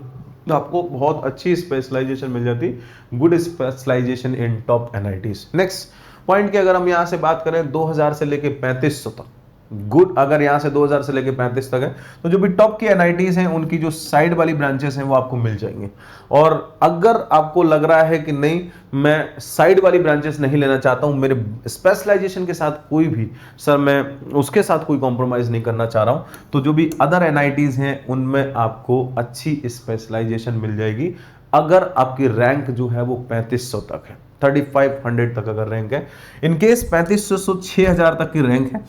तो आपको बहुत अच्छी स्पेशलाइजेशन मिल जाती है, गुड स्पेशलाइजेशन इन टॉप NITs। नेक्स्ट पॉइंट की अगर हम यहाँ से बात करें 2000 से लेके 3500 तक, गुड, अगर यहाँ से 2000 से लेके 35 तक है, तो जो भी टॉप की NITs हैं उनकी जो साइड वाली ब्रांचेस हैं वो आपको मिल जाएंगे। और अगर आपको लग रहा है कि नहीं मैं साइड वाली ब्रांचेस नहीं लेना चाहता हूं, मेरे स्पेशलाइजेशन के साथ कोई भी सर मैं उसके साथ कोई कॉम्प्रोमाइज नहीं करना चाह रहा हूं, तो जो भी अदर NITs हैं उनमें आपको अच्छी स्पेशलाइजेशन मिल जाएगी। अगर आपकी रैंक जो है वो 3500 तक है, 3500 तक अगर रैंक है, इनकेस 3500 6000 तक की रैंक है,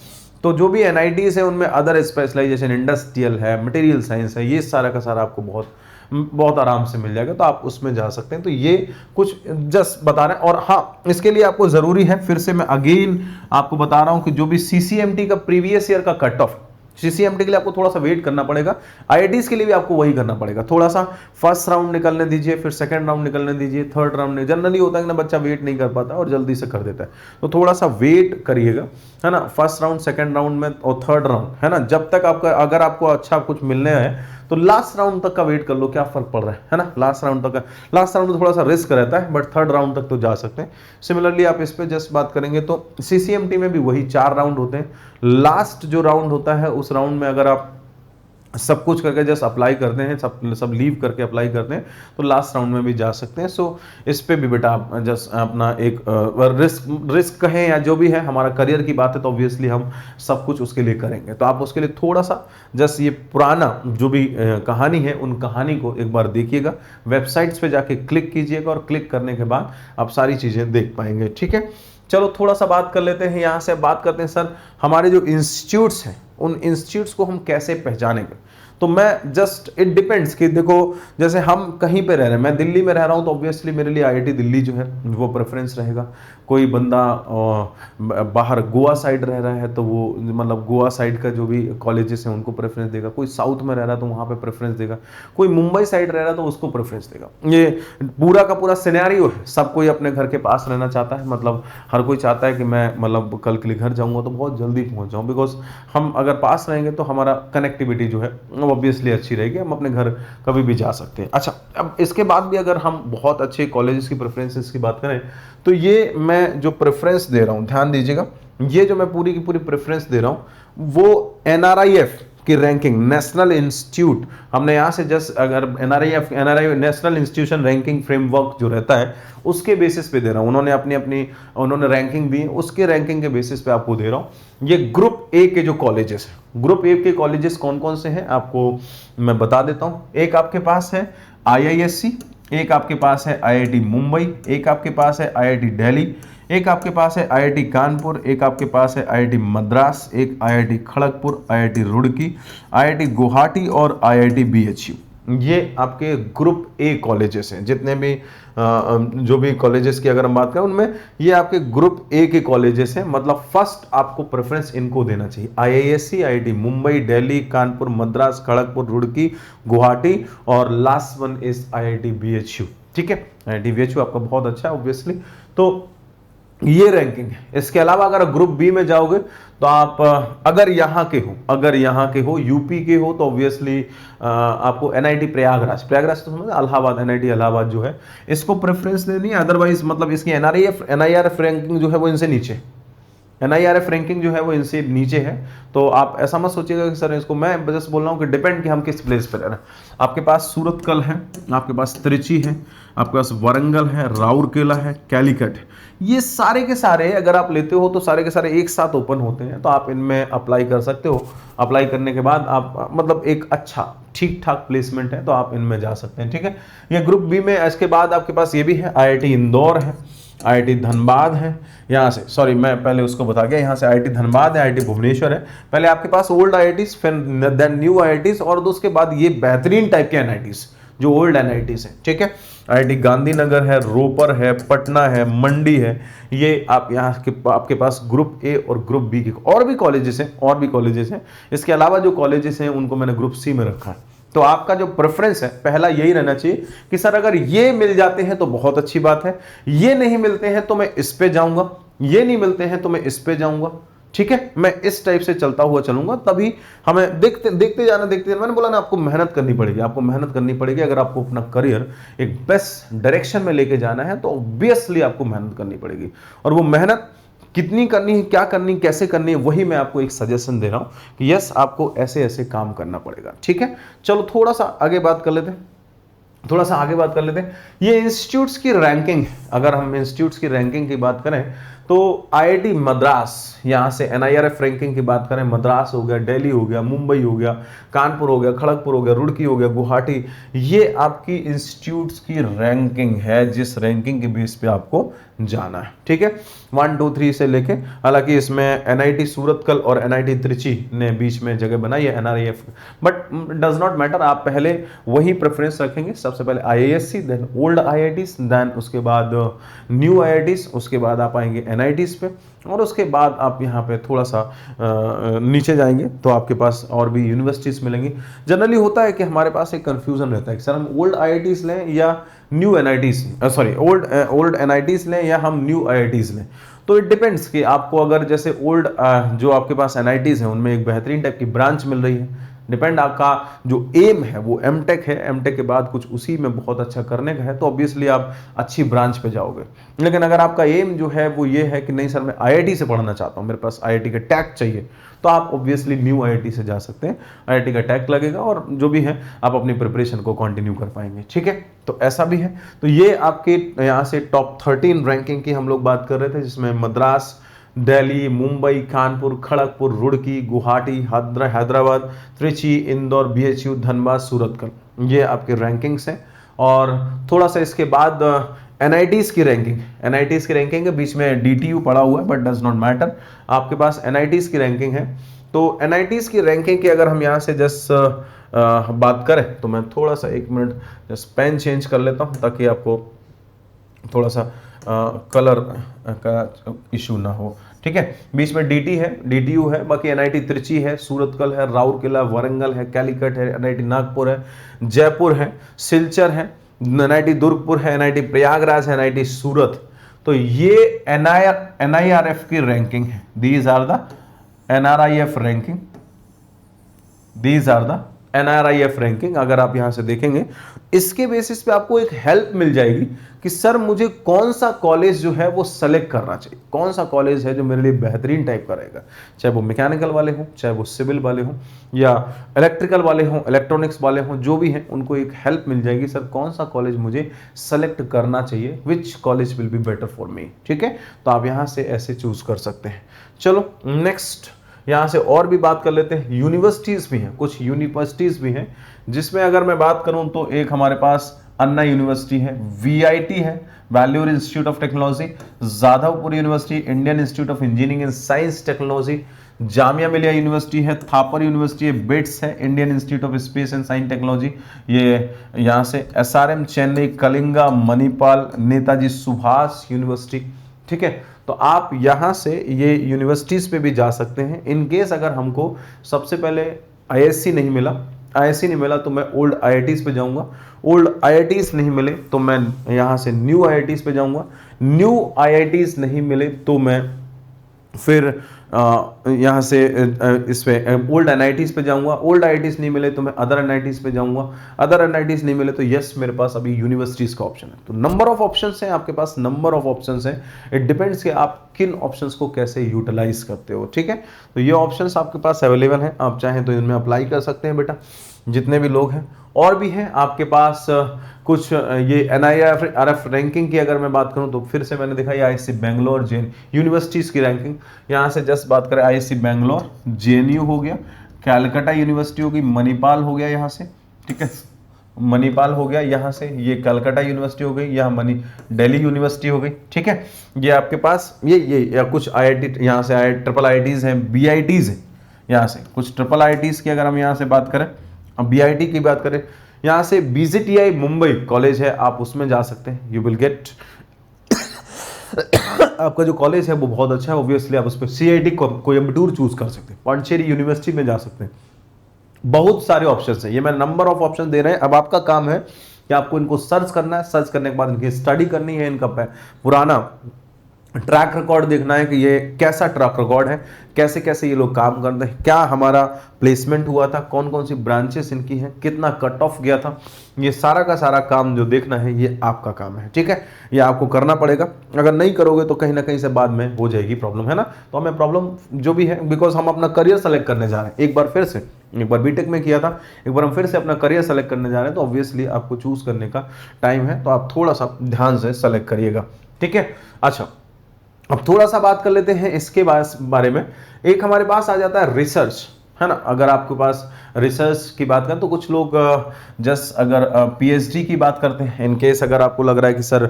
तो जो भी NITs है उनमें अदर स्पेशलाइजेशन, इंडस्ट्रियल है, मटेरियल साइंस है, ये सारा का सारा आपको बहुत आराम से मिल जाएगा, तो आप उसमें जा सकते हैं। तो ये कुछ जस्ट बता रहे हैं। और हाँ, इसके लिए आपको जरूरी है, फिर से मैं अगेन आपको बता रहा हूं कि जो भी CCMT का प्रीवियस ईयर का कट ऑफ, CCMT के लिए आपको थोड़ा सा वेट करना पड़ेगा, IITs के लिए भी आपको वही करना पड़ेगा, थोड़ा सा फर्स्ट राउंड निकलने दीजिए, फिर सेकंड राउंड निकलने दीजिए, थर्ड राउंड। जनरली होता है कि ना बच्चा वेट नहीं कर पाता और जल्दी से कर देता है, तो थोड़ा सा वेट करिएगा, है ना, फर्स्ट राउंड, सेकंड राउंड में और थर्ड राउंड, है ना, जब तक आपका अगर आपको अच्छा कुछ मिलने है तो लास्ट राउंड तक का वेट कर लो, क्या फर्क पड़ रहा है ना, लास्ट राउंड तक का। लास्ट राउंड में थोड़ा सा रिस्क रहता है, बट थर्ड राउंड तक तो जा सकते हैं। सिमिलरली आप इस पे जस्ट बात करेंगे तो CCMT में भी वही 4 राउंड होते हैं। लास्ट जो राउंड होता है उस राउंड में अगर आप सब कुछ करके जस्ट अप्लाई करते हैं, सब लीव करके अप्लाई करते हैं, तो लास्ट राउंड में भी जा सकते हैं। सो इस पे भी बेटा आप जस्ट अपना एक रिस्क कहें या जो भी है, हमारा करियर की बात है तो ऑब्वियसली हम सब कुछ उसके लिए करेंगे। तो आप उसके लिए थोड़ा सा जस्ट ये पुराना जो भी कहानी है उन कहानी को एक बार देखिएगा, वेबसाइट्स पे जाके क्लिक कीजिएगा, और क्लिक करने के बाद आप सारी चीज़ें देख पाएंगे। ठीक है, चलो थोड़ा सा बात कर लेते हैं, यहाँ से बात करते हैं सर हमारे जो इंस्टीट्यूट्स हैं उन इंस्टीट्यूट्स को हम कैसे पहचानेंगे। तो मैं जस्ट इट डिपेंड्स कि देखो जैसे हम कहीं पे रह रहे हैं, मैं दिल्ली में रह रहा हूँ तो ऑब्वियसली मेरे लिए IIT दिल्ली जो है वो प्रेफरेंस रहेगा। कोई बंदा बाहर गोवा साइड रह रहा है तो वो मतलब गोवा साइड का जो भी कॉलेजेस हैं उनको प्रेफरेंस देगा। कोई साउथ में रह रहा है तो वहाँ पे प्रेफरेंस देगा। कोई मुंबई साइड रह रहा है तो उसको प्रेफरेंस देगा। ये पूरा का पूरा सिनेरियो है। सब कोई अपने घर के पास रहना चाहता है, मतलब हर कोई चाहता है कि मैं मतलब कल के लिए घर जाऊँगा तो बहुत जल्दी पहुँच जाऊँ, बिकॉज हम अगर पास रहेंगे तो हमारा कनेक्टिविटी जो है ऑब्वियसली अच्छी रहेगी, हम अपने घर कभी भी जा सकते हैं। अच्छा, अब इसके बाद भी अगर हम बहुत अच्छे कॉलेजेस की प्रेफरेंसेस की बात करें तो ये मैं जो प्रेफरेंस दे रहा हूँ, ध्यान दीजिएगा, ये जो मैं पूरी की पूरी प्रेफरेंस दे रहा हूँ वो NRIF की रैंकिंग, नेशनल इंस्टीट्यूट, हमने यहाँ से जस्ट अगर NRI national institution ranking framework जो रहता है उसके बेसिस पे दे रहा हूँ। उन्होंने रैंकिंग दी, उसके रैंकिंग के बेसिस पे आपको दे रहा हूँ। ये ग्रुप ए के जो कॉलेजेस हैं, ग्रुप ए के कॉलेजेस कौन कौन से हैं आपको मैं बता देता हूँ। एक आपके पास है IISc, एक आपके पास है IIT मुंबई, एक आपके पास है IIT दिल्ली, एक आपके पास है आईआईटी कानपुर, एक आपके पास है आईआईटी मद्रास, एक IIT Kharagpur, IIT Roorkee, IIT Guwahati और आईआईटी बीएचयू। ये आपके ग्रुप ए कॉलेजेस हैं। जितने भी जो भी कॉलेजेस की अगर हम बात करें उनमें ये आपके ग्रुप ए के कॉलेजेस हैं। मतलब फर्स्ट आपको प्रेफरेंस इनको देना चाहिए, आईआईएससी, आईआईटी मुंबई, दिल्ली, कानपुर, मद्रास, खड़गपुर, रुड़की, गुवाहाटी और last one is IIT BHU. ठीक है, आईआईटी बीएचयू आपका बहुत अच्छा है ऑब्वियसली। तो ये रैंकिंग है। इसके अलावा अगर ग्रुप बी में जाओगे तो आप अगर यहाँ के हो यूपी के हो तो ऑब्वियसली आपको एनआईटी प्रयागराज तो समझ, इलाहाबाद, एनआईटी इलाहाबाद जो है इसको प्रेफरेंस देनी है। अदरवाइज मतलब इसकी एनआईआरएफ रैंकिंग जो है वो इनसे नीचे, एनआईआरएफ रैंकिंग जो है वो इनसे नीचे है। तो आप ऐसा मत सोचिएगा कि सर इसको, मैं जस्ट बोल रहा हूँ कि डिपेंड कि हम किस प्लेस पर रह रहे हैं। आपके पास सूरतकल है, आपके पास त्रिची है, आपके पास वारंगल है, राउरकेला है, कैलीकट है। ये सारे के सारे अगर आप लेते हो तो सारे के सारे एक साथ ओपन होते हैं, तो आप इनमें अप्लाई कर सकते हो। अप्लाई करने के बाद आप मतलब एक अच्छा ठीक ठाक प्लेसमेंट है तो आप इनमें जा सकते हैं। ठीक है, ये ग्रुप बी में। इसके बाद आपके पास ये भी है, आईआईटी इंदौर है, आईआईटी धनबाद है, यहाँ से सॉरी मैं पहले उसको बता गया, यहाँ से आईआईटी धनबाद है, आईआईटी भुवनेश्वर है। पहले आपके पास ओल्ड आईआईटीज, फिर देन न्यू आईआईटीज और उसके बाद ये बेहतरीन टाइप के एनआईटीज जो ओल्ड एनआईटीज है। ठीक है, आईआईटी गांधीनगर है, रोपर है, पटना है, मंडी है। ये आप यहाँ के आपके पास ग्रुप ए और ग्रुप बी के और भी कॉलेजेस हैं। इसके अलावा जो कॉलेजेस हैं उनको मैंने ग्रुप सी में रखा है। तो आपका जो प्रेफरेंस है पहला यही रहना चाहिए कि सर अगर ये मिल जाते हैं तो बहुत अच्छी बात है, ये नहीं मिलते हैं तो मैं इस पे जाऊंगा, ये नहीं मिलते हैं तो मैं इस पे जाऊंगा। ठीक है, मैं इस टाइप से चलता हुआ चलूंगा, तभी हमें देखते जाना। मैंने बोला ना, आपको मेहनत करनी पड़ेगी। अगर आपको अपना करियर एक बेस्ट डायरेक्शन में लेके जाना है तो ऑब्वियसली आपको मेहनत करनी पड़ेगी। और वो मेहनत कितनी करनी है, क्या करनी, कैसे करनी है, वही मैं आपको एक सजेशन दे रहा हूं कि यस आपको ऐसे ऐसे काम करना पड़ेगा। ठीक है, चलो थोड़ा सा आगे बात कर लेते हैं। ये इंस्टीट्यूट्स की रैंकिंग, अगर हम इंस्टीट्यूट्स की रैंकिंग की बात करें तो आईआईटी मद्रास, यहाँ से एनआईआरएफ रैंकिंग की बात करें, मद्रास हो गया, दिल्ली हो गया, मुंबई हो गया, कानपुर हो गया, खड़गपुर हो गया, रुड़की हो गया, गुवाहाटी, ये आपकी इंस्टीट्यूट्स की रैंकिंग है जिस रैंकिंग के बेस पे आपको जाना है। ठीक है, 1 2 3 से लेके, हालांकि इसमें एनआईटी सूरतकल और एनआईटी त्रिची ने बीच में जगह बनाई है NIRF, but does not matter. आप पहले वही प्रेफरेंस रखेंगे, सबसे पहले IISc, then old IITs, then उसके बाद न्यू आईआईटीज, उसके बाद आप आएंगे एनआईटीज पे, और उसके बाद आप यहाँ पे थोड़ा सा नीचे जाएंगे तो आपके पास और भी यूनिवर्सिटीज मिलेंगी। जनरली होता है कि हमारे पास एक कंफ्यूजन रहता है कि सर हम ओल्ड आईआईटीज लें या new NITs, sorry old NITs लें या हम न्यू आईआईटीज लें। तो इट डिपेंड्स कि आपको अगर जैसे ओल्ड जो आपके पास एनआईटीज हैं उनमें एक बेहतरीन टाइप की ब्रांच मिल रही है, डिपेंड आपका जो एम है वो एमटेक है, एमटेक के बाद कुछ उसी में बहुत अच्छा करने का है तो ऑब्वियसली आप अच्छी ब्रांच पे जाओगे। लेकिन अगर आपका एम जो है वो ये है कि नहीं सर मैं आईआईटी से पढ़ना चाहता हूँ, मेरे पास आईआईटी का टैग चाहिए, तो आप ऑब्वियसली न्यू आईआईटी से जा सकते हैं। आईआईटी का टैग लगेगा और जो भी है आप अपनी प्रिपरेशन को कंटिन्यू कर पाएंगे। ठीक है, तो ऐसा भी है। तो ये आपके यहाँ से टॉप 13 रैंकिंग की हम लोग बात कर रहे थे, जिसमें मद्रास, दिल्ली, मुंबई, कानपुर, खड़गपुर, रुड़की, गुवाहाटी, हैदराबाद, त्रिची, इंदौर, बीएचयू, धनबाद, सूरतकल, ये आपके रैंकिंग्स हैं। और थोड़ा सा इसके बाद एनआईटीज की रैंकिंग है, बीच में डीटीयू पड़ा हुआ है बट डज नॉट मैटर, आपके पास एनआईटीज की रैंकिंग है। तो एनआईटीज की रैंकिंग की अगर हम यहाँ से जस्ट बात करें तो मैं थोड़ा सा 1 मिनट जस्ट पेन चेंज कर लेता हूँ ताकि आपको थोड़ा सा कलर का इशू ना हो। ठीक है, बीच में डीटी है, डीटीयू है, बाकी एनआईटी त्रिची है, सूरतकल है, राउरकेला, वारंगल है, कैलीकट है, एनआईटी नागपुर है, जयपुर है, सिलचर है, एनआईटी दुर्गपुर है, एनआईटी प्रयागराज है, एनआईटी सूरत। तो ये एनआईआरएफ की रैंकिंग है, these are the NRIF ranking, these are the NRIF ranking. अगर आप यहां से देखेंगे इसके बेसिस पे आपको एक हेल्प मिल जाएगी कि सर मुझे कौन सा कॉलेज जो है वो सेलेक्ट करना चाहिए, कौन सा कॉलेज है जो मेरे लिए बेहतरीन टाइप का रहेगा, चाहे वो मैकेनिकल वाले हों, चाहे वो सिविल वाले हों, या इलेक्ट्रिकल वाले हों, इलेक्ट्रॉनिक्स वाले हों, जो भी हैं उनको एक हेल्प मिल जाएगी सर कौन सा कॉलेज मुझे सेलेक्ट करना चाहिए, which college will be better for me. ठीक है, तो आप यहाँ से ऐसे चूज कर सकते हैं। चलो नेक्स्ट यहाँ से और भी बात कर लेते हैं। यूनिवर्सिटीज भी हैं, कुछ यूनिवर्सिटीज भी हैं जिसमें अगर मैं बात करूं तो एक हमारे पास अन्ना यूनिवर्सिटी है, वीआईटी है, Vellore institute of technology, Jadavpur university, Indian institute of engineering and science technology, Jamia Millia university है, थापर यूनिवर्सिटी है, बिट्स है, Indian institute of space and science technology, ये यहाँ से एसआरएम चेन्नई, कलिंगा, मणिपाल, नेताजी सुभाष यूनिवर्सिटी। ठीक है, तो आप यहाँ से ये यूनिवर्सिटीज पे भी जा सकते हैं। इन केस अगर हमको सबसे पहले आईएससी नहीं मिला, आईएससी नहीं मिला तो मैं ओल्ड आईआईटीज पे जाऊंगा, ओल्ड आईआईटीज नहीं मिले तो मैं यहाँ से न्यू आईआईटीज पे जाऊंगा, न्यू आईआईटीज नहीं मिले तो मैं फिर यहाँ से इस पे ओल्ड एनआईटीज पे जाऊंगा, ओल्ड आईआईटीज नहीं मिले तो मैं अदर एनआईटीज पे जाऊंगा, अदर एनआईटीज नहीं मिले तो यस मेरे पास अभी यूनिवर्सिटीज का ऑप्शन है। तो नंबर ऑफ ऑप्शंस हैं आपके पास, नंबर ऑफ ऑप्शंस हैं, इट डिपेंड्स कि आप किन ऑप्शंस को कैसे यूटिलाइज करते हो। ठीक है, तो ये ऑप्शंस आपके पास अवेलेबल हैं, आप चाहें तो इनमें अप्लाई कर सकते हैं बेटा, जितने भी लोग हैं। और भी हैं आपके पास कुछ ये NIRF रैंकिंग की अगर मैं बात करूं तो फिर से मैंने दिखाई IISc बेंगलोर जेएन यूनिवर्सिटीज़ की रैंकिंग। यहाँ से जस्ट बात करें IISc बेंगलोर, JNU हो गया, कैलकाटा यूनिवर्सिटी होगी, मणिपाल हो गया यहाँ से, ठीक है, मणिपाल हो गया यहाँ से, ये कलकत्ता यूनिवर्सिटी हो गई, यहाँ दिल्ली यूनिवर्सिटी हो गई। ठीक है, ये आपके पास ये या कुछ IIT यहाँ से ट्रिपल IITs हैं, BITs हैं, यहाँ से कुछ ट्रिपल IITs की अगर हम यहाँ से बात करें, अब BIT की बात करें, यहाँ से BGTI मुंबई कॉलेज है, आप उसमें जा सकते हैं, यू विल गेट आपका जो कॉलेज है वो बहुत अच्छा है, ऑब्वियसली आप उस पर CIT कोयम्बटूर चूज कर सकते हैं, पांडिचेरी यूनिवर्सिटी में जा सकते हैं। बहुत सारे ऑप्शंस हैं, ये मैं नंबर ऑफ ऑप्शन दे रहे हैं। अब आपका काम है कि आपको इनको सर्च करना है, सर्च करने के बाद इनकी स्टडी करनी है, इनका पुराना ट्रैक रिकॉर्ड देखना है कि ये कैसा ट्रैक रिकॉर्ड है, कैसे कैसे ये लोग काम करते हैं, क्या हमारा प्लेसमेंट हुआ था, कौन कौन सी ब्रांचेस इनकी हैं, कितना कट ऑफ गया था, ये सारा का सारा काम जो देखना है ये आपका काम है। ठीक है, ये आपको करना पड़ेगा, अगर नहीं करोगे तो कहीं ना कहीं से बाद में हो जाएगी प्रॉब्लम, है ना। तो हमें प्रॉब्लम जो भी है, बिकॉज हम अपना करियर सेलेक्ट करने जा रहे हैं, एक बार फिर से, एक बार बीटेक में किया था, एक बार हम फिर से अपना करियर सेलेक्ट करने जा रहे हैं, तो ऑब्वियसली आपको चूज करने का टाइम है, तो आप थोड़ा सा ध्यान से सेलेक्ट करिएगा। ठीक है, अच्छा अब थोड़ा सा बात कर लेते हैं इसके बारे में। एक हमारे पास आ जाता है रिसर्च, है ना। अगर आपके पास रिसर्च की बात करें तो कुछ लोग जस्ट अगर PhD की बात करते हैं, इन केस अगर आपको लग रहा है कि सर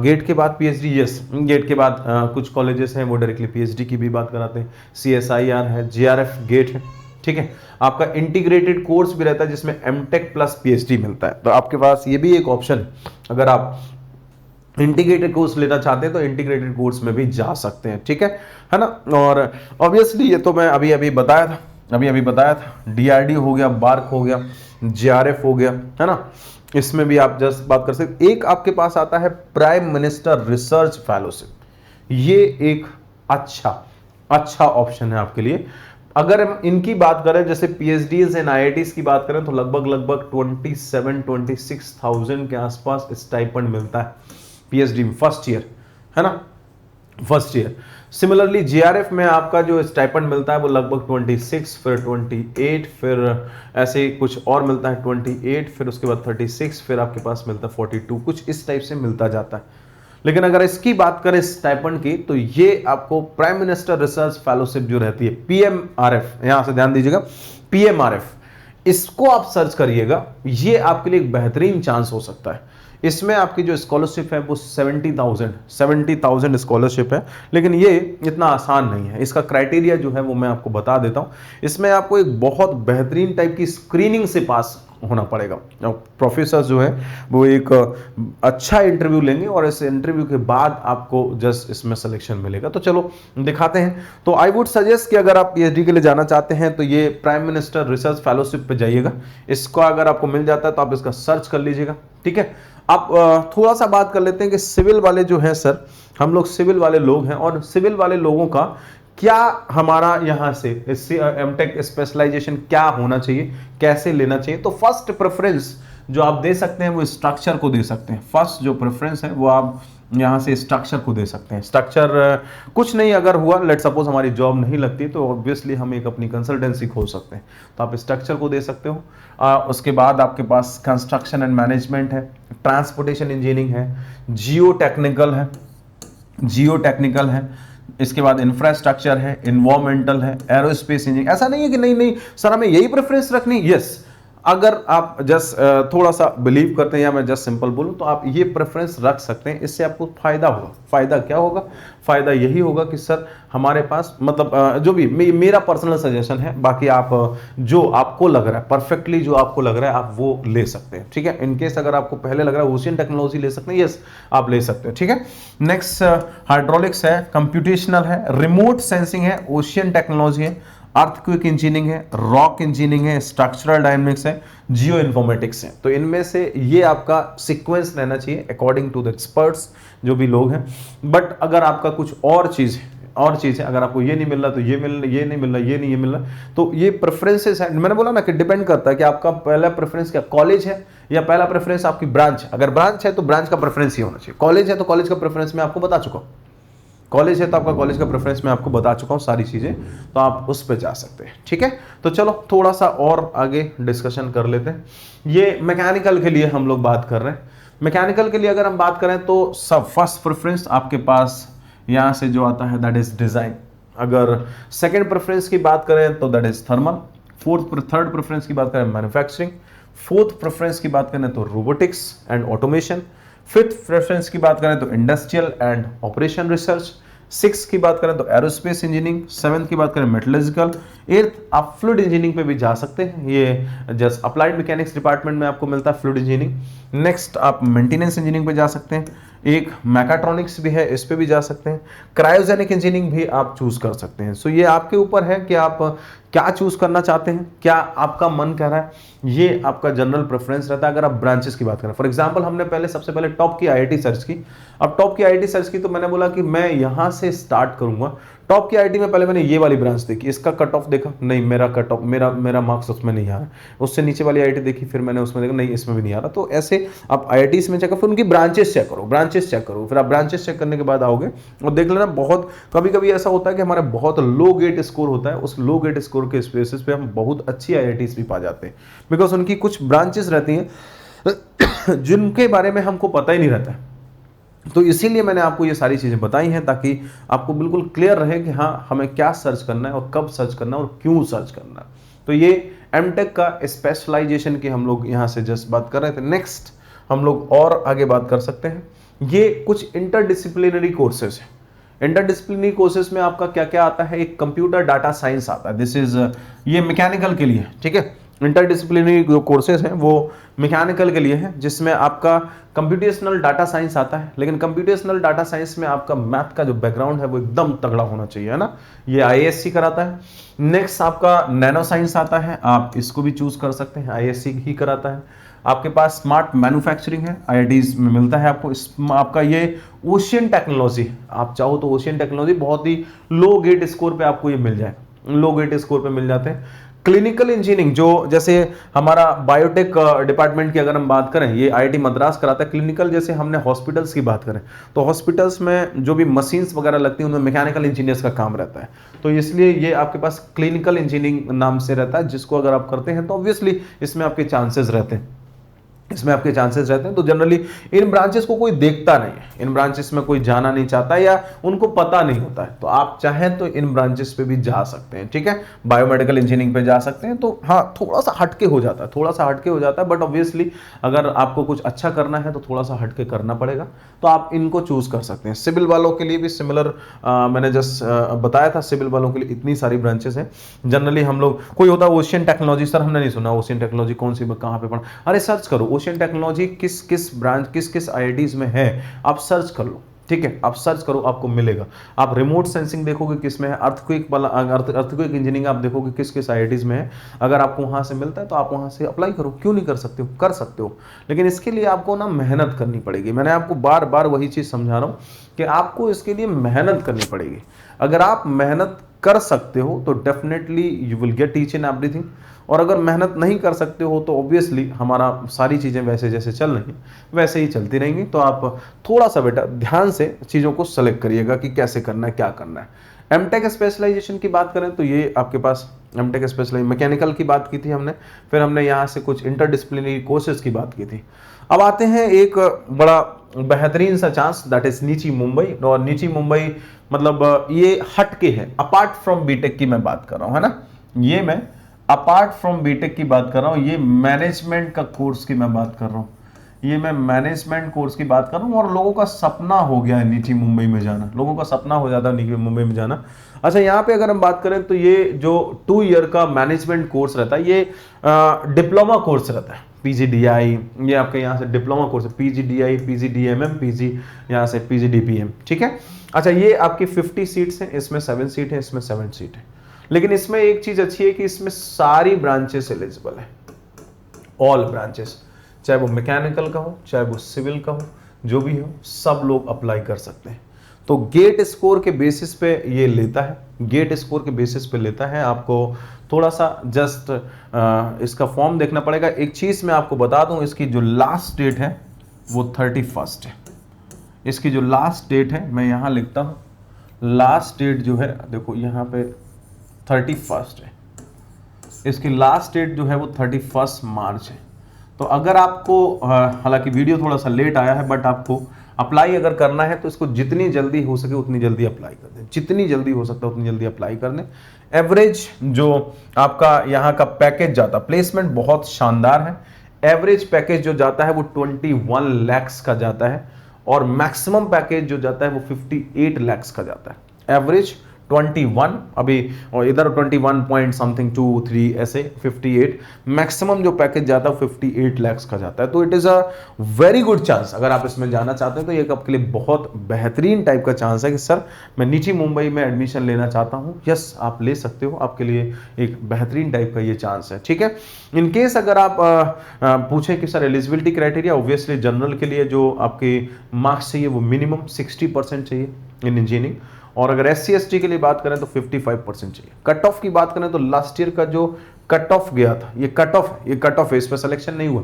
गेट के बाद PhD, यस गेट के बाद कुछ कॉलेजेस हैं वो डायरेक्टली PhD की भी बात कराते हैं, CSIR है, JRF गेट है। ठीक है, आपका इंटीग्रेटेड कोर्स भी रहता है जिसमें MTech प्लस PhD मिलता है, तो आपके पास ये भी एक ऑप्शन है। अगर आप इंटीग्रेटेड कोर्स लेना चाहते हैं तो इंटीग्रेटेड कोर्स में भी जा सकते हैं। ठीक है ना। और ऑब्वियसली ये तो मैं अभी बताया था, DRD हो गया, बार्क हो गया, JRF हो गया, है ना, इसमें भी आप जस्ट बात कर सकते। एक आपके पास आता है प्राइम मिनिस्टर रिसर्च फेलोशिप, ये एक अच्छा ऑप्शन है आपके लिए। अगर हम इनकी बात करें, जैसे PhDs एंड IITs की बात करें तो लगभग 27-26,000 के आसपास स्टाइपेंड मिलता है PhD में फर्स्ट ईयर, है ना, फर्स्ट ईयर। सिमिलरली JRF में आपका जो स्टाइपेंड मिलता है वो लगभग 26, फिर 28, फिर ऐसे कुछ और मिलता है 28, फिर उसके बाद 36, फिर आपके पास मिलता है 42, कुछ इस टाइप से मिलता जाता है। लेकिन अगर इसकी बात करें स्टाइपेंड की, तो ये आपको प्राइम मिनिस्टर रिसर्च फेलोशिप जो रहती है PMRF, यहां से ध्यान दीजिएगा, PMRF, इसको आप सर्च करिएगा, ये आपके लिए एक बेहतरीन चांस हो सकता है। इसमें आपकी जो स्कॉलरशिप है वो 70,000 स्कॉलरशिप है, लेकिन ये इतना आसान नहीं है। इसका क्राइटेरिया जो है वो मैं आपको बता देता हूं। इसमें आपको एक बहुत बेहतरीन टाइप की स्क्रीनिंग से पास होना पड़ेगा। प्रोफेसर जो है वो एक अच्छा इंटरव्यू लेंगे और इस इंटरव्यू के बाद आपको जस्ट इसमें सिलेक्शन मिलेगा। तो चलो दिखाते हैं। तो आई वुड सजेस्ट कि अगर आप PhD के लिए जाना चाहते हैं तो ये प्राइम मिनिस्टर रिसर्च फेलोशिप पे जाइएगा। इसको अगर आपको मिल जाता है तो आप इसका सर्च कर लीजिएगा। ठीक है, आप थोड़ा सा बात कर लेते हैं कि सिविल वाले जो हैं सर, हम लोग सिविल वाले लोग हैं और सिविल वाले लोगों का क्या हमारा यहाँ से MTech स्पेशलाइजेशन क्या होना चाहिए, कैसे लेना चाहिए। तो फर्स्ट प्रेफरेंस जो आप दे सकते हैं वो स्ट्रक्चर को दे सकते हैं। फर्स्ट जो प्रेफरेंस है वो आप यहाँ से स्ट्रक्चर को दे सकते हैं। स्ट्रक्चर कुछ नहीं, अगर हुआ लेट सपोज हमारी जॉब नहीं लगती तो ऑब्वियसली हम एक अपनी कंसल्टेंसी खोल सकते हैं, तो आप स्ट्रक्चर को दे सकते हो। उसके बाद आपके पास कंस्ट्रक्शन एंड मैनेजमेंट है, ट्रांसपोर्टेशन इंजीनियरिंग है, जियो टेक्निकल है, इसके बाद इंफ्रास्ट्रक्चर है, इन्वायरमेंटल है, एरोस्पेस इंजीनियरिंग। ऐसा नहीं है कि नहीं सर हमें यही प्रेफरेंस रखनी, यस अगर आप जस्ट थोड़ा सा बिलीव करते हैं या मैं जस्ट सिंपल बोलूं तो आप ये प्रेफरेंस रख सकते हैं, इससे आपको फायदा होगा। फायदा क्या होगा? फायदा यही होगा कि सर हमारे पास मतलब जो भी मेरा पर्सनल सजेशन है, बाकी आप जो आपको लग रहा है परफेक्टली, जो आपको लग रहा है आप वो ले सकते हैं, ठीक है। इनकेस अगर आपको पहले लग रहा है ओशियन टेक्नोलॉजी ले सकते हैं, यस आप ले सकते हैं, ठीक है। नेक्स्ट हाइड्रोलिक्स है, कंप्यूटेशनल है, रिमोट सेंसिंग है, ओशियन टेक्नोलॉजी है, अर्थक्वेक इंजीनियरिंग है, रॉक इंजीनियरिंग है, स्ट्रक्चरल डायनामिक्स है, जियो इन्फॉर्मेटिक्स है। तो इनमें से ये आपका सीक्वेंस रहना चाहिए अकॉर्डिंग टू द एक्सपर्ट्स जो भी लोग हैं। बट अगर आपका कुछ और चीज है, अगर आपको ये नहीं मिल रहा तो ये नहीं मिल रहा, ये नहीं ये मिल रहा, तो ये प्रेफरेंसेस है। मैंने बोला ना कि डिपेंड करता है कि आपका पहला प्रेफरेंस क्या कॉलेज है या पहला प्रेफरेंस आपकी ब्रांच है। अगर ब्रांच है तो ब्रांच का प्रेफरेंस ही होना चाहिए, कॉलेज है तो कॉलेज का प्रेफरेंस मैं आपको बता चुका हूं, कॉलेज है तो आपका कॉलेज का प्रेफरेंस मैं आपको बता चुका हूं सारी चीजें, तो आप उस पर जा सकते हैं, ठीक है। तो चलो थोड़ा सा और आगे डिस्कशन कर लेते हैं। ये मैकेनिकल के लिए हम लोग बात कर रहे हैं। मैकेनिकल के लिए अगर हम बात करें तो सब फर्स्ट प्रेफरेंस आपके पास यहां से जो आता है दैट इज डिजाइन। अगर सेकेंड प्रेफरेंस की बात करें तो that is thermal. Third preference की बात करें मैन्युफैक्चरिंग। फोर्थ प्रेफरेंस की बात करें तो robotics and automation. Fifth preference की बात करें तो industrial and operation research. Six की बात करें तो एरोस्पेस इंजीनियरिंग। सेवंथ की बात करें मेटलर्जिकल। एट्थ आप फ्लूइड इंजीनियरिंग पे भी जा सकते हैं, ये जस्ट अप्लाइड मैकेनिक्स डिपार्टमेंट में आपको मिलता है फ्लूइड इंजीनियरिंग। नेक्स्ट आप मेंटेनेंस इंजीनियरिंग पे जा सकते हैं, एक मैकाट्रॉनिक्स भी है, इस पे भी जा सकते हैं। क्रायोजेनिक इंजीनियरिंग भी आप चूज कर सकते हैं। सो ये आपके ऊपर है कि आप क्या चूज करना चाहते हैं, क्या आपका मन कह रहा है, ये आपका जनरल प्रेफरेंस रहता है। अगर आप ब्रांचेस की बात करें, फॉर एग्जांपल हमने सबसे पहले टॉप की आईआईटी सर्च की। अब टॉप की आईआईटी सर्च की तो मैंने बोला कि मैं यहां से स्टार्ट करूंगा। टॉप की आईआईटी में पहले मैंने ये वाली ब्रांच देखी, इसका कट ऑफ देखा, नहीं मेरा कट ऑफ मेरा मार्क्स उसमें नहीं आ रहा। उससे नीचे वाली आईआईटी देखी, फिर मैंने उसमें देखा नहीं इसमें भी नहीं आ रहा। तो ऐसे आप आईआईटीज में चेक करो, फिर उनकी ब्रांचेस चेक करो, फिर आप ब्रांचेस चेक करने के बाद आओगे और देख लेना। बहुत कभी कभी ऐसा होता है कि हमारा बहुत लो गेट स्कोर होता है, उस लो गेट स्कोर के बेसिस पे हम बहुत अच्छी आईआईटीज भी पा जाते हैं, बिकॉज उनकी कुछ ब्रांचेस रहती हैं जिनके बारे में हमको पता ही नहीं रहता है। तो इसीलिए मैंने आपको ये सारी चीजें बताई हैं ताकि आपको बिल्कुल क्लियर रहे कि हाँ हमें क्या सर्च करना है और कब सर्च करना है और क्यों सर्च करना है। तो ये एमटेक का स्पेशलाइजेशन की हम लोग यहाँ से जस्ट बात कर रहे थे। नेक्स्ट हम लोग और आगे बात कर सकते हैं, ये कुछ इंटरडिसिप्लिनरी कोर्सेज है। इंटरडिसिप्लिनरी कोर्सेज में आपका क्या क्या आता है, एक कंप्यूटर डाटा साइंस आता है, दिस इज ये मैकेनिकल के लिए, ठीक है। इंटरडिसिप्लिनरी जो कोर्सेज हैं वो मैकेनिकल के लिए हैं, जिसमें आपका कंप्यूटेशनल डाटा साइंस आता है। लेकिन कंप्यूटेशनल डाटा साइंस में आपका मैथ का जो बैकग्राउंड है वो एकदम तगड़ा होना चाहिए, है ना, ये आईएससी कराता है। नेक्स्ट आपका नैनो साइंस आता है, आप इसको भी चूज कर सकते हैं, आईएससी ही कराता है। आपके पास स्मार्ट मैन्युफैक्चरिंग है, आईआईटीज में मिलता है आपको। आपका ये ओशियन टेक्नोलॉजी, आप चाहो तो ओशियन टेक्नोलॉजी बहुत ही लो गेट स्कोर पे आपको ये मिल जाए, लो गेट स्कोर पे मिल जाते हैं। क्लिनिकल इंजीनियरिंग जो जैसे हमारा बायोटेक डिपार्टमेंट की अगर हम बात करें, ये आईआईटी मद्रास कराता है। क्लिनिकल जैसे हमने हॉस्पिटल्स की बात करें तो हॉस्पिटल्स में जो भी मशीन्स वगैरह लगती हैं उनमें मैकेनिकल इंजीनियर्स का काम रहता है। तो इसलिए ये आपके पास क्लिनिकल इंजीनियरिंग नाम से रहता है, जिसको अगर आप करते हैं तो ऑब्वियसली इसमें आपके चांसेस रहते हैं, तो जनरली इन ब्रांचेस को कोई देखता नहीं है, इन ब्रांचेस में कोई जाना नहीं चाहता या उनको पता नहीं होता है। तो आप चाहें तो इन ब्रांचेस पे भी जा सकते हैं, ठीक है। बायोमेडिकल इंजीनियरिंग पे जा सकते हैं, तो हाँ थोड़ा सा हटके हो जाता है, बट ऑब्वियसली अगर आपको कुछ अच्छा करना है तो थोड़ा सा हटके करना पड़ेगा, तो आप इनको चूज कर सकते हैं। सिविल वालों के लिए भी सिमिलर मैंने जस्ट बताया था, सिविल वालों के लिए इतनी सारी ब्रांचेस हैं। जनरली हम लोग, कोई होता है ओशियन टेक्नोलॉजी, सर हमने नहीं सुना ओशियन टेक्नोलॉजी कौन सी कहाँ पे पढ़ा, अरे सर्च करो ओशियन टेक्नोलॉजी किस ब्रांच किस आईआईटीज में है, आप सर्च कर लो, ठीक है। आप सर्च करो आपको मिलेगा। आप रिमोट सेंसिंग देखोगे किस में है, अर्थक्वेक इंजीनियरिंग आप देखोगे किस आईआईटीज में है। अगर आपको वहां से मिलता है तो आप वहां से अप्लाई करो, क्यों नहीं कर सकते हो, कर सकते हो। लेकिन इसके लिए आपको ना मेहनत करनी पड़ेगी। मैंने आपको बार बार वही चीज समझा रहा हूं कि आपको इसके लिए मेहनत करनी पड़ेगी। अगर आप मेहनत कर सकते हो तो definitely you will gate each and everything, और अगर मेहनत नहीं कर सकते हो तो ऑब्वियसली हमारा सारी चीज़ें वैसे जैसे चल रही हैं वैसे ही चलती रहेंगी। तो आप थोड़ा सा बेटा ध्यान से चीज़ों को सेलेक्ट करिएगा कि कैसे करना है, क्या करना है। एमटेक स्पेशलाइजेशन की बात करें तो ये आपके पास एमटेक स्पेशलाइजेशन मैकेनिकल की बात की थी हमने, फिर हमने यहाँ से कुछ इंटरडिसिप्लिनरी कोर्सेज की बात की थी। अब आते हैं एक बड़ा बेहतरीन सा चांस, दैट इज नीची मुंबई। और नीची मुंबई मतलब ये हट के है, अपार्ट फ्रॉम बीटेक की मैं बात कर रहा हूँ, है ना। ये मैं अपार्ट फ्रॉम बीटेक की बात कर रहा हूँ, ये मैनेजमेंट का कोर्स की मैं बात कर रहा हूँ, ये मैं मैनेजमेंट कोर्स की बात कर रहा हूँ। और लोगों का सपना हो गया है नीति मुंबई में जाना, लोगों का सपना हो जाता है नीति मुंबई में जाना। अच्छा, यहाँ पे अगर हम बात करें तो ये जो 2 ईयर का मैनेजमेंट कोर्स रहता है, ये डिप्लोमा कोर्स रहता है, पीजीडीआई, ये आपके यहाँ से डिप्लोमा कोर्स है, पीजीडीआई, पीजीडीएमएम, पीजी यहाँ से पीजीडीपीएम, ठीक है। अच्छा, ये आपकी 50 सीट्स हैं, इसमें 7 सीट है, इसमें 7 सीट है। लेकिन इसमें एक चीज अच्छी है कि इसमें सारी ब्रांचेस एलिजिबल है, ऑल ब्रांचेस, चाहे वो मैकेनिकल का हो, चाहे वो सिविल का हो, जो भी हो, सब लोग अप्लाई कर सकते हैं। तो गेट स्कोर के बेसिस पे ये लेता है, गेट स्कोर के बेसिस पे लेता है। आपको थोड़ा सा जस्ट इसका फॉर्म देखना पड़ेगा। एक चीज मैं आपको बता दूं, इसकी जो लास्ट डेट है वो 31 है। इसकी जो लास्ट डेट है, मैं यहां लिखता हूं, लास्ट डेट जो है, देखो यहां पे 31 है, इसकी लास्ट डेट जो है वो 31 मार्च है। तो अगर आपको, हालांकि वीडियो थोड़ा सा लेट आया है, बट आपको अप्लाई अगर करना है तो इसको जितनी जल्दी हो सके उतनी जल्दी अप्लाई कर दें, जितनी जल्दी हो सकता है उतनी जल्दी अप्लाई कर दें। एवरेज जो आपका यहाँ का पैकेज जाता, प्लेसमेंट बहुत शानदार है। एवरेज पैकेज जो जाता है वो 21 lakhs का जाता है, और मैक्सिमम पैकेज जो जाता है वो 58 lakhs का जाता है। एवरेज 21 अभी, और इधर 21 पॉइंट समथिंग 2 3 ऐसे 58, मैक्सिमम जो पैकेज जाता है 58 lakhs का जाता है। तो it is a very good chance, अगर आप इसमें जाना चाहते हैं तो ये आपके लिए बहुत बेहतरीन टाइप का चांस है कि सर मैं नीची मुंबई में एडमिशन लेना चाहता हूँ। यस, आप ले सकते हो, आपके लिए एक बेहतरीन टाइप का ये चांस है, ठीक है। इन केस अगर आप पूछें कि sir eligibility criteria, obviously general के लिए जो आपके मार्क्स चाहिए वो मिनिमम 60% चाहिए इन इंजीनियरिंग, और अगर SC/ST के लिए बात करें तो 55% चाहिए। कट ऑफ की बात करें तो लास्ट ईयर का जो कट ऑफ गया था, ये कट ऑफ है, इस पर सिलेक्शन नहीं हुआ,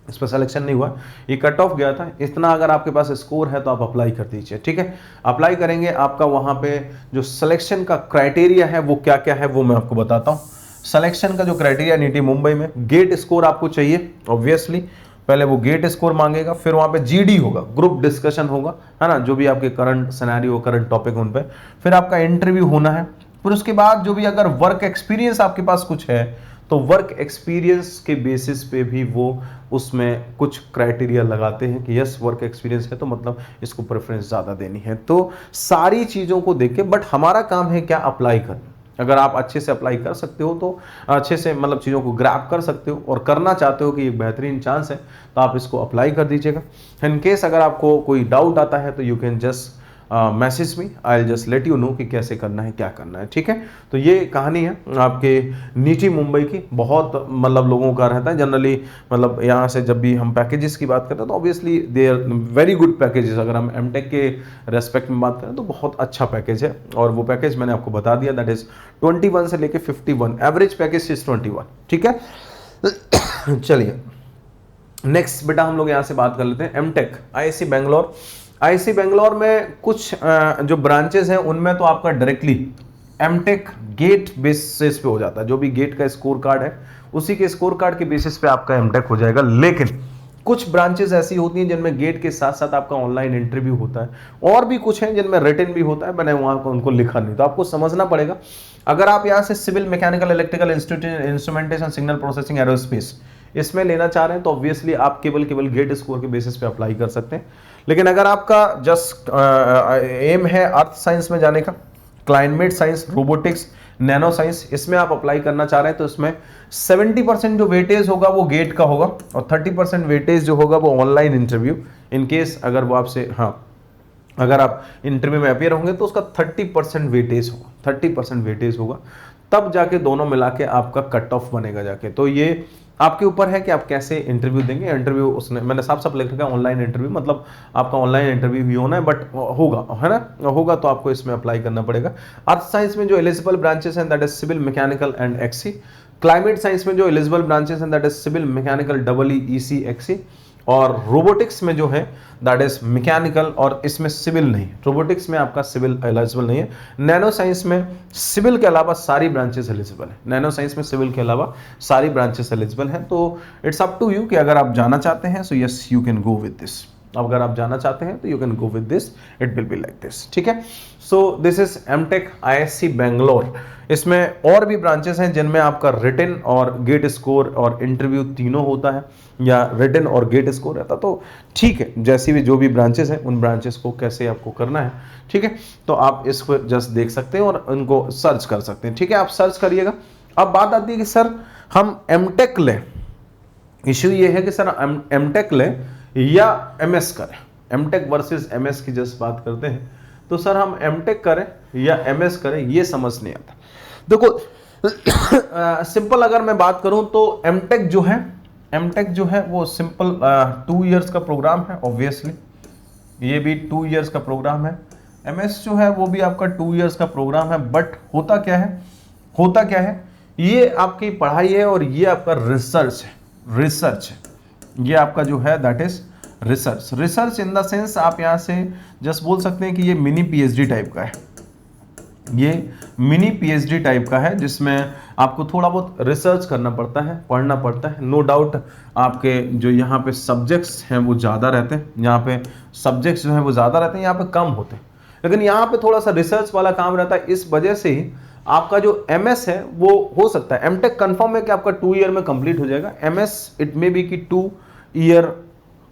इस पर सिलेक्शन नहीं हुआ, ये कट ऑफ गया था। इतना अगर आपके पास स्कोर है तो आप अप्लाई कर दीजिए, ठीक है। अप्लाई करेंगे, आपका वहां पे जो सिलेक्शन का क्राइटेरिया है वो क्या क्या है वो मैं आपको बताता हूँ। सिलेक्शन का जो क्राइटेरिया नीति मुंबई में, गेट स्कोर आपको चाहिए ऑब्वियसली, पहले वो गेट स्कोर मांगेगा, फिर वहां पे GD होगा, ग्रुप डिस्कशन होगा, है ना, जो भी आपके करंट सिनेरियो, करंट टॉपिक उन पे, फिर आपका इंटरव्यू होना है। फिर उसके बाद जो भी अगर वर्क एक्सपीरियंस आपके पास कुछ है तो वर्क एक्सपीरियंस के बेसिस पे भी वो उसमें कुछ क्राइटेरिया लगाते हैं कि यस वर्क एक्सपीरियंस है तो मतलब इसको प्रेफरेंस ज़्यादा देनी है। तो सारी चीज़ों को देख के, बट हमारा काम है क्या, अप्लाई करना। अगर आप अच्छे से अप्लाई कर सकते हो तो अच्छे से मतलब चीज़ों को ग्रैब कर सकते हो और करना चाहते हो कि ये बेहतरीन चांस है तो आप इसको अप्लाई कर दीजिएगा। इन केस अगर आपको कोई डाउट आता है तो you can just message me, I will just let you know कि कैसे करना है, क्या करना है, ठीक है। तो ये कहानी है आपके नीची मुंबई की। बहुत मतलब लोगों का रहता है जनरली, मतलब यहाँ से जब भी हम पैकेजेस की बात करते हैं तो obviously they are very good packages. अगर हम एमटेक के रेस्पेक्ट में बात करें तो बहुत अच्छा पैकेज है, और वो पैकेज मैंने आपको बता दिया, दैट इज 21 से लेके 51, एवरेज पैकेज इज 21, ठीक है। चलिए नेक्स्ट बेटा हम लोग यहाँ से बात कर लेते हैं MTech IISc Bangalore. IISc Bangalore में कुछ जो ब्रांचेस हैं उनमें तो आपका डायरेक्टली एमटेक गेट बेसिस पे हो जाता है, जो भी गेट का स्कोर कार्ड है उसी के स्कोर कार्ड के बेसिस पे आपका एमटेक हो जाएगा। लेकिन कुछ ब्रांचेस ऐसी होती हैं जिनमें गेट के साथ साथ आपका ऑनलाइन इंटरव्यू होता है, और भी कुछ हैं जिनमें रिटन भी होता है, मैंने वहां को उनको लिखा नहीं, तो आपको समझना पड़ेगा। अगर आप यहाँ से civil, mechanical, electrical, instrumentation, signal processing, aerospace इसमें लेना चाह रहे हैं तो ऑब्वियसली आप केवल गेट स्कोर के बेसिस पे अप्लाई कर सकते हैं। लेकिन अगर आपका जस्ट एम है अर्थ साइंस में जाने का, climate science, robotics, nano science, इसमें आप अप्लाई करना चाह रहे हैं तो इसमें 70% जो वेटेज होगा वो गेट का होगा, और 30% वेटेज जो होगा वो ऑनलाइन इंटरव्यू। इन केस अगर वो आपसे, हाँ, अगर आप इंटरव्यू में अपियर होंगे तो उसका 30% वेटेज होगा, 30% वेटेज होगा, तब जाके दोनों मिला के आपका कट ऑफ बनेगा जाके। तो ये आपके ऊपर है कि आप कैसे इंटरव्यू देंगे। इंटरव्यू उसने मैंने साफ लिख रखा है ऑनलाइन इंटरव्यू, मतलब आपका ऑनलाइन इंटरव्यू भी होना है, बट होगा, है ना, होगा तो आपको इसमें अप्लाई करना पड़ेगा। अर्थ साइंस में जो एलिजिबल ब्रांचेस हैं that is civil, mechanical and XE. Climate science में जो एलिजिबल ब्रांचेस हैं that is civil, mechanical, EEC, XE. और रोबोटिक्स में जो है दैट इज मैकेनिकल, और इसमें सिविल नहीं है, रोबोटिक्स में आपका सिविल एलिजिबल नहीं है। नैनो साइंस में सिविल के अलावा सारी ब्रांचेस एलिजिबल है, नैनो साइंस में सिविल के अलावा सारी ब्रांचेस एलिजिबल हैं। तो इट्स अप टू यू कि अगर आप जाना चाहते हैं so yes you can go with this. अगर आप जाना चाहते हैं तो you can go with this, it will be like this, ठीक है। So this is MTech IISc Bangalore. इसमें और भी ब्रांचेस हैं जिनमें आपका रिटन और गेट स्कोर और इंटरव्यू तीनों होता है, या रिटन और गेट स्कोर रहता, तो ठीक है, जैसी भी जो भी ब्रांचेस हैं उन ब्रांचेस को कैसे आपको करना है, ठीक है। तो आप इसको जस्ट देख सकते हैं और उनको सर्च कर सकते हैं, ठीक है। आप सर्च करिएगा। अब बात आती है कि सर हम एमटेक लें, इश्यू ये है कि सर एमटेक लें या एमएस करें, एमटेक वर्सेस एमएस की जस्ट बात करते हैं, तो सर हम एमटेक करें या एमएस करें, ये समझ नहीं आता। देखो सिंपल अगर मैं बात करूं तो एमटेक जो है वो सिंपल 2 इयर्स का प्रोग्राम है, ऑब्वियसली ये भी 2 इयर्स का प्रोग्राम है। एमएस जो है वो भी आपका 2 इयर्स का प्रोग्राम है, बट होता क्या है, ये आपकी पढ़ाई है और ये आपका रिसर्च है, ये आपका जो है that is research in the sense आप यहां से जस्ट बोल सकते हैं कि ये मिनी पीएचडी टाइप का है, ये मिनी पीएचडी टाइप का है, जिसमें आपको थोड़ा बहुत रिसर्च करना पड़ता है, पढ़ना पड़ता है। नो डाउट आपके जो यहाँ पे सब्जेक्ट्स हैं वो ज़्यादा रहते हैं, यहाँ पे सब्जेक्ट्स जो हैं वो ज़्यादा रहते हैं, यहाँ पे कम होते हैं, लेकिन यहाँ पे थोड़ा सा रिसर्च वाला काम रहता है। इस वजह से ही आपका जो एमएस है वो हो सकता है, एमटेक कंफर्म है कि आपका 2 ईयर में कंप्लीट हो जाएगा। एमएस इट मे बी कि 2 ईयर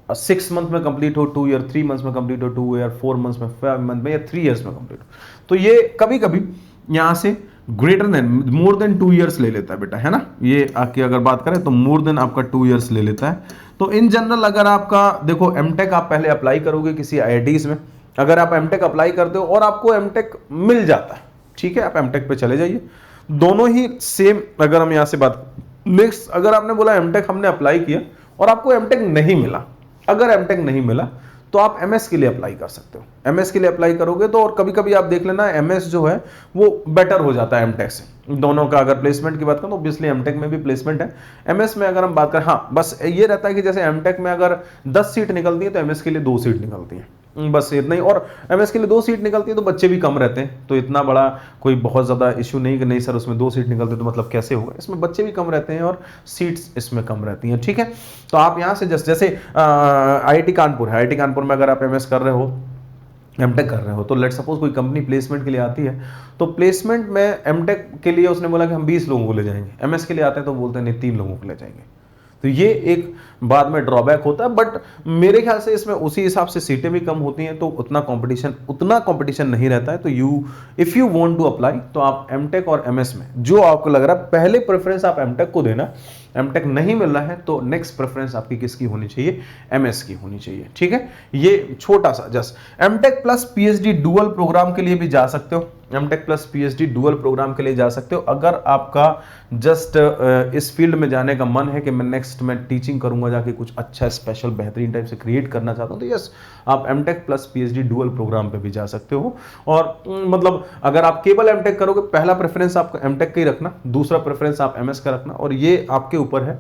6 मंथ में कंप्लीट हो, 2 ईयर 3 मंथ्स में कंप्लीट हो, 2 ईयर 4 मंथ्स में, 5 मंथ में, या 3 इयर्स में कंप्लीट हो। तो ये कभी कभी यहाँ से greater than more than 2 years ले लेता है बेटा, है ना। ये आपकी अगर बात करें तो मोर देन आपका 2 इयर्स ले लेता है। तो इन जनरल अगर आपका देखो एमटेक आप पहले अप्लाई करोगे किसी आईआईटीज में, अगर आप एमटेक अप्लाई करते हो और आपको एमटेक मिल जाता है, ठीक है, आप एमटेक पे चले जाइए, दोनों ही सेम। अगर हम यहाँ से बात नेक्स्ट, अगर आपने बोला एमटेक हमने अप्लाई किया और आपको एमटेक नहीं मिला, अगर एमटेक नहीं मिला तो आप एमएस के लिए अप्लाई कर सकते हो। एमएस के लिए अप्लाई करोगे तो, और कभी कभी आप देख लेना एमएस जो है वो बेटर हो जाता है एमटेक से। दोनों का अगर प्लेसमेंट की बात करें तो ऑब्वियसली एमटेक में भी प्लेसमेंट है, एमएस में अगर हम बात करें, हाँ बस ये रहता है कि जैसे एमटेक में अगर 10 सीट निकलती है तो एमएस के लिए 2 सीट निकलती है, बस इतना ही। और एमएस के लिए 2 सीट निकलती है तो बच्चे भी कम रहते हैं, तो इतना बड़ा कोई बहुत ज़्यादा इशू नहीं कि नहीं सर उसमें 2 सीट निकलते तो मतलब कैसे होगा, इसमें बच्चे भी कम रहते हैं और सीट्स इसमें कम रहती हैं, ठीक है। तो आप यहाँ से जैसे आईआईटी कानपुर है, आईआईटी कानपुर में अगर आप एमएस कर रहे हो, एमटेक कर रहे हो, तो लेट सपोज कोई कंपनी प्लेसमेंट के लिए आती है, तो प्लेसमेंट में एमटेक के लिए उसने बोला कि हम 20 लोगों को ले जाएंगे, एमएस के लिए आते हैं तो बोलते हैं नहीं 3 लोगों को ले जाएंगे। तो ये एक बाद में ड्रॉबैक होता है, बट मेरे ख्याल से इसमें उसी हिसाब से सीटें भी कम होती हैं, तो उतना कंपटीशन नहीं रहता है। तो if you want to apply तो आप एमटेक और एमएस में जो आपको लग रहा है पहले प्रेफरेंस आप एमटेक को देना। एमटेक नहीं मिल रहा है तो नेक्स्ट प्रेफरेंस आपकी किसकी होनी चाहिए, एमएस की होनी चाहिए, ठीक है। ये छोटा सा just MTech plus PhD dual programme के लिए भी जा सकते हो, MTech plus PhD dual programme के लिए जा सकते हो। अगर आपका जस्ट इस फील्ड में जाने का मन है कि मैं नेक्स्ट मैं टीचिंग करूंगा जाके, कुछ अच्छा स्पेशल बेहतरीन टाइप से क्रिएट करना चाहता हूं, तो यस आप MTech plus PhD dual programme पे भी जा सकते हो। और मतलब अगर आप केवल एमटेक करोगे, पहला प्रेफरेंस आपका एमटेक का ही रखना, दूसरा प्रेफरेंस आप एमएस का रखना, और ये आपके ऊपर है।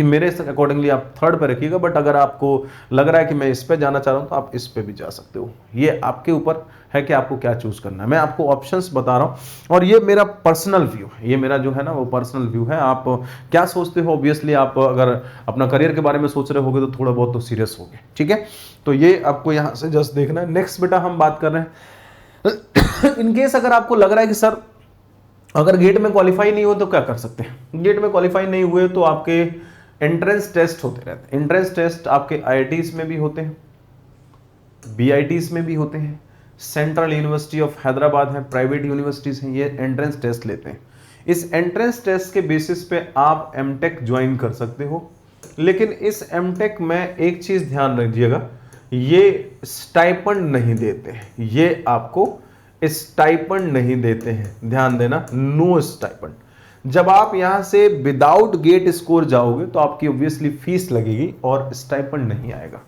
मेरे अकॉर्डिंगली आप 3rd पे रखिएगा, बट अगर आपको लग रहा है कि मैं इस पे जाना चाह रहा हूं तो आप इस पे भी जा सकते हो। ये आपके ऊपर है कि आपको क्या चूज करना है। मैं आपको ऑप्शंस बता रहा हूं और ये मेरा पर्सनल व्यू है, ये मेरा जो है ना वो पर्सनल व्यू है। आप क्या सोचते हो, ऑब्वियसली आप अगर अपना करियर के बारे में सोच रहे होगे तो थोड़ा बहुत तो सीरियस होगे, ठीक है। तो ये आपको यहां से जस्ट देखना है। नेक्स्ट बेटा हम बात कर रहे हैं इनकेस अगर आपको लग रहा है कि सर अगर गेट में क्वालिफाई नहीं हो तो क्या कर सकते हैं। गेट में क्वालिफाई नहीं हुए तो आपके एंट्रेंस टेस्ट होते रहते हैं। एंट्रेंस टेस्ट आपके आईआईटीज में भी होते हैं, बीआईटीज में भी होते हैं, सेंट्रल यूनिवर्सिटी ऑफ हैदराबाद है, प्राइवेट यूनिवर्सिटीज हैं, ये एंट्रेंस टेस्ट लेते हैं। इस एंट्रेंस टेस्ट के बेसिस पे आप एमटेक ज्वाइन कर सकते हो, लेकिन इस एमटेक में एक चीज ध्यान रखिएगा, ये स्टाइपेंड नहीं देते, ये आपको स्टाइपेंड नहीं देते हैं, ध्यान देना, नो स्टाइपेंड। जब आप यहां से विदाउट गेट स्कोर जाओगे तो आपकी ऑब्वियसली फीस लगेगी और स्टाइपेंड नहीं आएगा।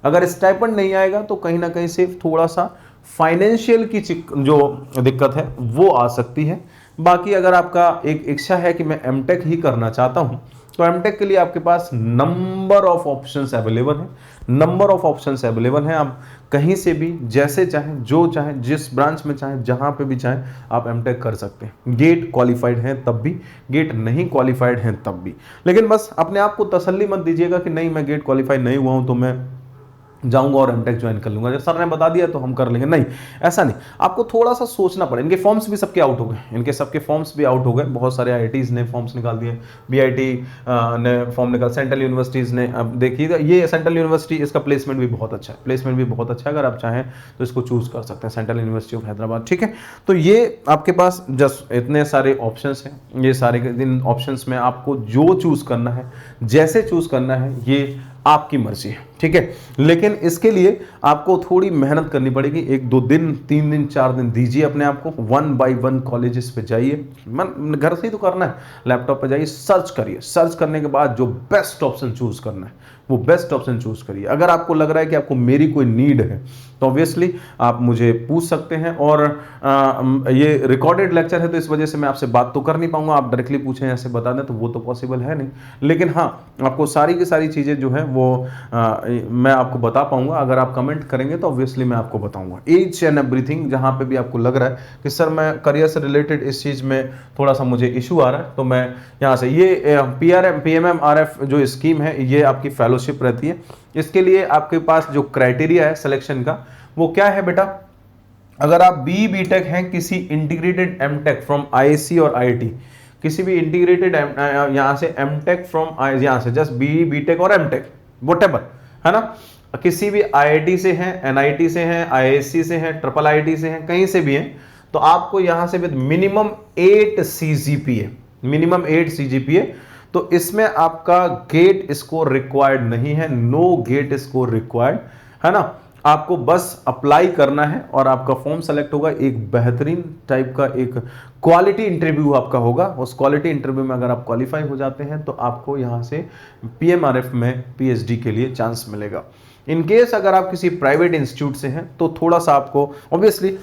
अगर स्टाइपेंड नहीं आएगा तो कहीं ना कहीं से थोड़ा सा फाइनेंशियल की जो दिक्कत है वो आ सकती है। बाकी अगर आपका एक इच्छा है कि मैं एमटेक ही करना चाहता हूं तो एमटेक के लिए आपके पास नंबर ऑफ ऑप्शंस अवेलेबल हैं, नंबर ऑफ ऑप्शंस अवेलेबल हैं। आप कहीं से भी जैसे चाहें, जो चाहें, जिस ब्रांच में चाहें, जहां पे भी चाहें आप एमटेक कर सकते हैं। गेट क्वालिफाइड हैं तब भी, गेट नहीं क्वालिफाइड हैं तब भी। लेकिन बस अपने आप को तसल्ली मत दीजिएगा कि नहीं मैं गेट क्वालिफाइड नहीं हुआ हूं तो मैं जाऊंगा और एमटेक ज्वाइन कर लूंगा, जब सर ने बता दिया तो हम कर लेंगे, नहीं ऐसा नहीं, आपको थोड़ा सा सोचना पड़े। इनके फॉर्म्स भी सबके आउट हो गए, इनके सबके फॉर्म्स भी आउट हो गए, बहुत सारे आईआईटीज ने फॉर्म्स निकाल दिए, बीआईटी ने फॉर्म निकाल, सेंट्रल यूनिवर्सिटीज ने। अब देखिए ये सेंट्रल यूनिवर्सिटी, इसका प्लेसमेंट भी बहुत अच्छा है, प्लेसमेंट भी बहुत अच्छा है, अगर आप चाहें तो इसको चूज कर सकते हैं, सेंट्रल यूनिवर्सिटी ऑफ हैदराबाद, ठीक है। तो ये आपके पास जस्ट इतने सारे ऑप्शंस हैं, ये सारे इन ऑप्शंस में आपको जो चूज करना है, जैसे चूज करना है, ये आपकी मर्जी है, ठीक है। लेकिन इसके लिए आपको थोड़ी मेहनत करनी पड़ेगी, 1-2 दिन 3 दिन 4 दिन दीजिए अपने आप को, 1 by 1 कॉलेजेस पे जाइए, मन घर से ही तो करना है, लैपटॉप पे जाइए, सर्च करिए, सर्च करने के बाद जो बेस्ट ऑप्शन चूज करना है वो बेस्ट ऑप्शन चूज करिए। अगर आपको लग रहा है कि आपको मेरी कोई नीड है तो ऑब्वियसली आप मुझे पूछ सकते हैं, और ये रिकॉर्डेड लेक्चर है तो इस वजह से मैं आपसे बात तो कर नहीं पाऊंगा, आप डायरेक्टली पूछें ऐसे बता दें तो वो तो पॉसिबल है नहीं, लेकिन हाँ आपको सारी की सारी चीज़ें जो है वो मैं आपको बता पाऊंगा। अगर आप कमेंट करेंगे तो ऑब्वियसली मैं आपको बताऊंगा ईच एंड एवरीथिंग, जहां पे भी आपको लग रहा है कि सर मैं करियर से रिलेटेड इस चीज़ में थोड़ा सा मुझे इशू आ रहा है, तो मैं यहाँ से ये PMMRF जो स्कीम है ये आपकी फेलोशिप रहती है। इसके लिए आपके पास जो क्राइटेरिया है सिलेक्शन का वो क्या है बेटा, अगर आप BTech हैं किसी इंटीग्रेटेड एमटेक फ्रॉम IISc और IIT, किसी भी इंटीग्रेटेड यहां से एमटेक फ्रॉम यहां से जस्ट BTech और एमटेक व्हाटएवर है ना, किसी भी IIT से हैं, NIT से हैं, IISc से हैं, IIIT से हैं, कहीं से भी हैं, तो आपको यहां से with minimum 8 CGPA, minimum 8 CGPA, तो इसमें आपका गेट स्कोर रिक्वायर्ड नहीं है, नो गेट स्कोर रिक्वायर्ड है ना। आपको बस अप्लाई करना है और आपका फॉर्म सेलेक्ट होगा, एक बेहतरीन टाइप का एक क्वालिटी इंटरव्यू आपका होगा, उस क्वालिटी इंटरव्यू में अगर आप क्वालिफाई हो जाते हैं तो आपको यहां से PMRF में PhD के लिए चांस मिलेगा। इन केस अगर आप किसी प्राइवेट इंस्टीट्यूट से हैं तो थोड़ा सा आपको ऑब्वियसली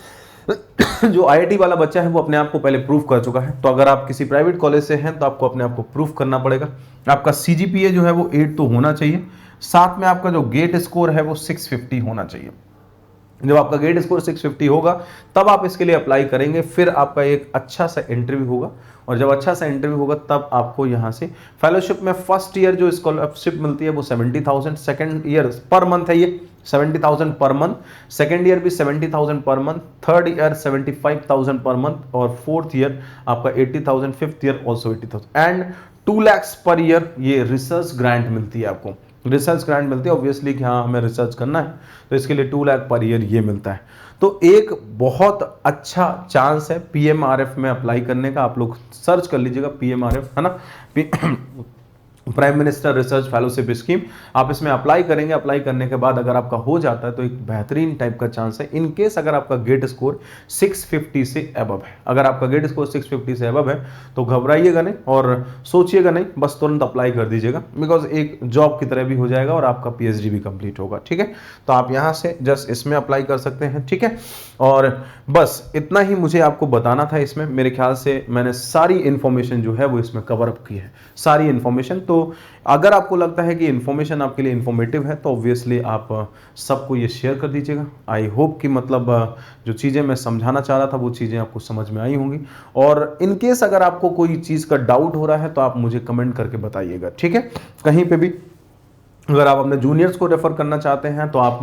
जो IIT वाला बच्चा है वो अपने आप को पहले प्रूव कर चुका है, तो अगर आप किसी प्राइवेट कॉलेज से हैं तो आपको अपने आप को प्रूव करना पड़ेगा। आपका CGPA जो है वो 8 तो होना चाहिए, साथ में आपका जो गेट स्कोर है वो 650 होना चाहिए। जब आपका गेट स्कोर 650 होगा तब आप इसके लिए अप्लाई करेंगे, फिर आपका एक अच्छा सा इंटरव्यू होगा, और जब अच्छा सा इंटरव्यू होगा तब आपको यहाँ से फेलोशिप में फर्स्ट ईयर जो स्कॉलरशिप मिलती है वो 70,000, सेकेंड ईयर पर मंथ है ये 70,000 पर मंथ, सेकेंड ईयर भी 70,000 per month, third year 75,000 per month, और फोर्थ ईयर आपका 80,000, fifth year also 80,000 and 2 lakhs per year ये रिसर्च ग्रांट मिलती है आपको, रिसर्च ग्रांट मिलती है ऑब्वियसली कि हाँ हमें रिसर्च करना है तो इसके लिए 2 लाख पर ईयर ये मिलता है। तो एक बहुत अच्छा चांस है PMRF में अप्लाई करने का, आप लोग सर्च कर लीजिएगा PMRF है ना, prime minister research fellowship scheme, आप इसमें अप्लाई करेंगे, अप्लाई करने के बाद अगर आपका हो जाता है तो एक बेहतरीन टाइप का चांस है। इन केस अगर आपका गेट स्कोर 650 से अबव है, अगर आपका गेट स्कोर 650 से अबव है तो घबराइएगा नहीं और सोचिएगा नहीं, बस तुरंत अप्लाई कर दीजिएगा, बिकॉज एक जॉब की तरह भी हो जाएगा और आपका PhD भी कंप्लीट होगा, ठीक है। तो आप यहाँ से जस्ट इसमें अप्लाई कर सकते हैं, ठीक है। और बस इतना ही मुझे आपको बताना था इसमें, मेरे ख्याल से मैंने सारी इंफॉर्मेशन जो है वो इसमें कवर अप की है, सारी इंफॉर्मेशन। तो अगर आपको लगता है कि इंफॉर्मेशन आपके लिए इंफॉर्मेटिव है तो ऑब्वियसली आप सबको ये शेयर कर दीजिएगा। आई होप कि मतलब जो चीज़ें मैं समझाना चाह रहा था वो चीज़ें आपको समझ में आई होंगी, और इन केस अगर आपको कोई चीज़ का डाउट हो रहा है तो आप मुझे कमेंट करके बताइएगा, ठीक है। कहीं पे भी अगर आप अपने जूनियर्स को रेफर करना चाहते हैं तो आप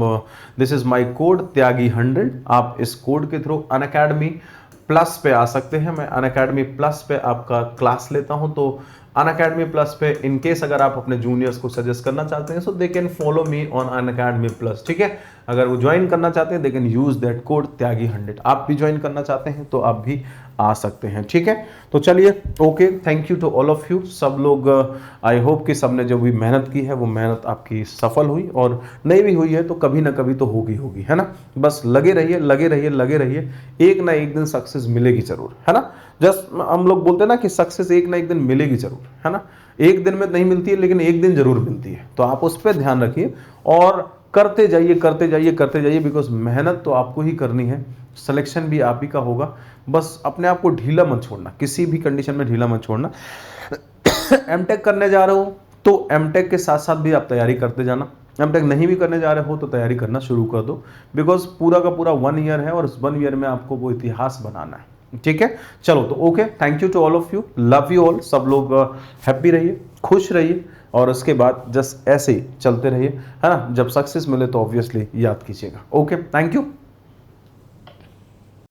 दिस इज माय कोड त्यागी100, आप इस कोड के थ्रू अनअकैडमी प्लस पे आ सकते हैं। मैं अनअकैडमी प्लस पे आपका क्लास लेता हूं, तो अनअकैडमी प्लस पे इन केस अगर आप अपने जूनियर्स को सजेस्ट करना चाहते हैं so they can follow me on Unacademy plus, ठीक है। अगर वो ज्वाइन करना चाहते हैं they can use that code त्यागी100, आप भी ज्वाइन करना चाहते हैं तो आप भी आ सकते हैं, ठीक है। तो चलिए okay, thank you to all of you, सब लोग आई होप कि सबने जो भी मेहनत की है वो मेहनत आपकी सफल हुई, और नहीं भी हुई है तो कभी ना कभी तो होगी होगी, है ना। बस लगे रहिए लगे रहिए लगे रहिए, एक ना एक दिन सक्सेस मिलेगी जरूर, है ना। जस्ट हम लोग बोलते हैं ना कि सक्सेस एक ना एक दिन मिलेगी जरूर, है ना। एक दिन में नहीं मिलती है लेकिन एक दिन जरूर मिलती है, तो आप उस पर ध्यान रखिए और करते जाइए करते जाइए करते जाइए, बिकॉज मेहनत तो आपको ही करनी है, सिलेक्शन भी आप ही का होगा। बस अपने आप को ढीला मत छोड़ना, किसी भी कंडीशन में ढीला मत छोड़ना। एमटेक करने जा रहे हो तो एमटेक के साथ साथ भी आप तैयारी करते जाना, एमटेक नहीं भी करने जा रहे हो तो तैयारी करना शुरू कर दो, बिकॉज पूरा का पूरा 1 ईयर है और उस 1 ईयर में आपको वो इतिहास बनाना है, ठीक है। चलो तो okay, thank you to all of you, love you all, सब लोग हैप्पी रहिए, खुश रहिए और उसके बाद जस्ट ऐसे ही चलते रहिए, है ना। जब सक्सेस मिले तो ऑब्वियसली याद कीजिएगा। Okay, thank you.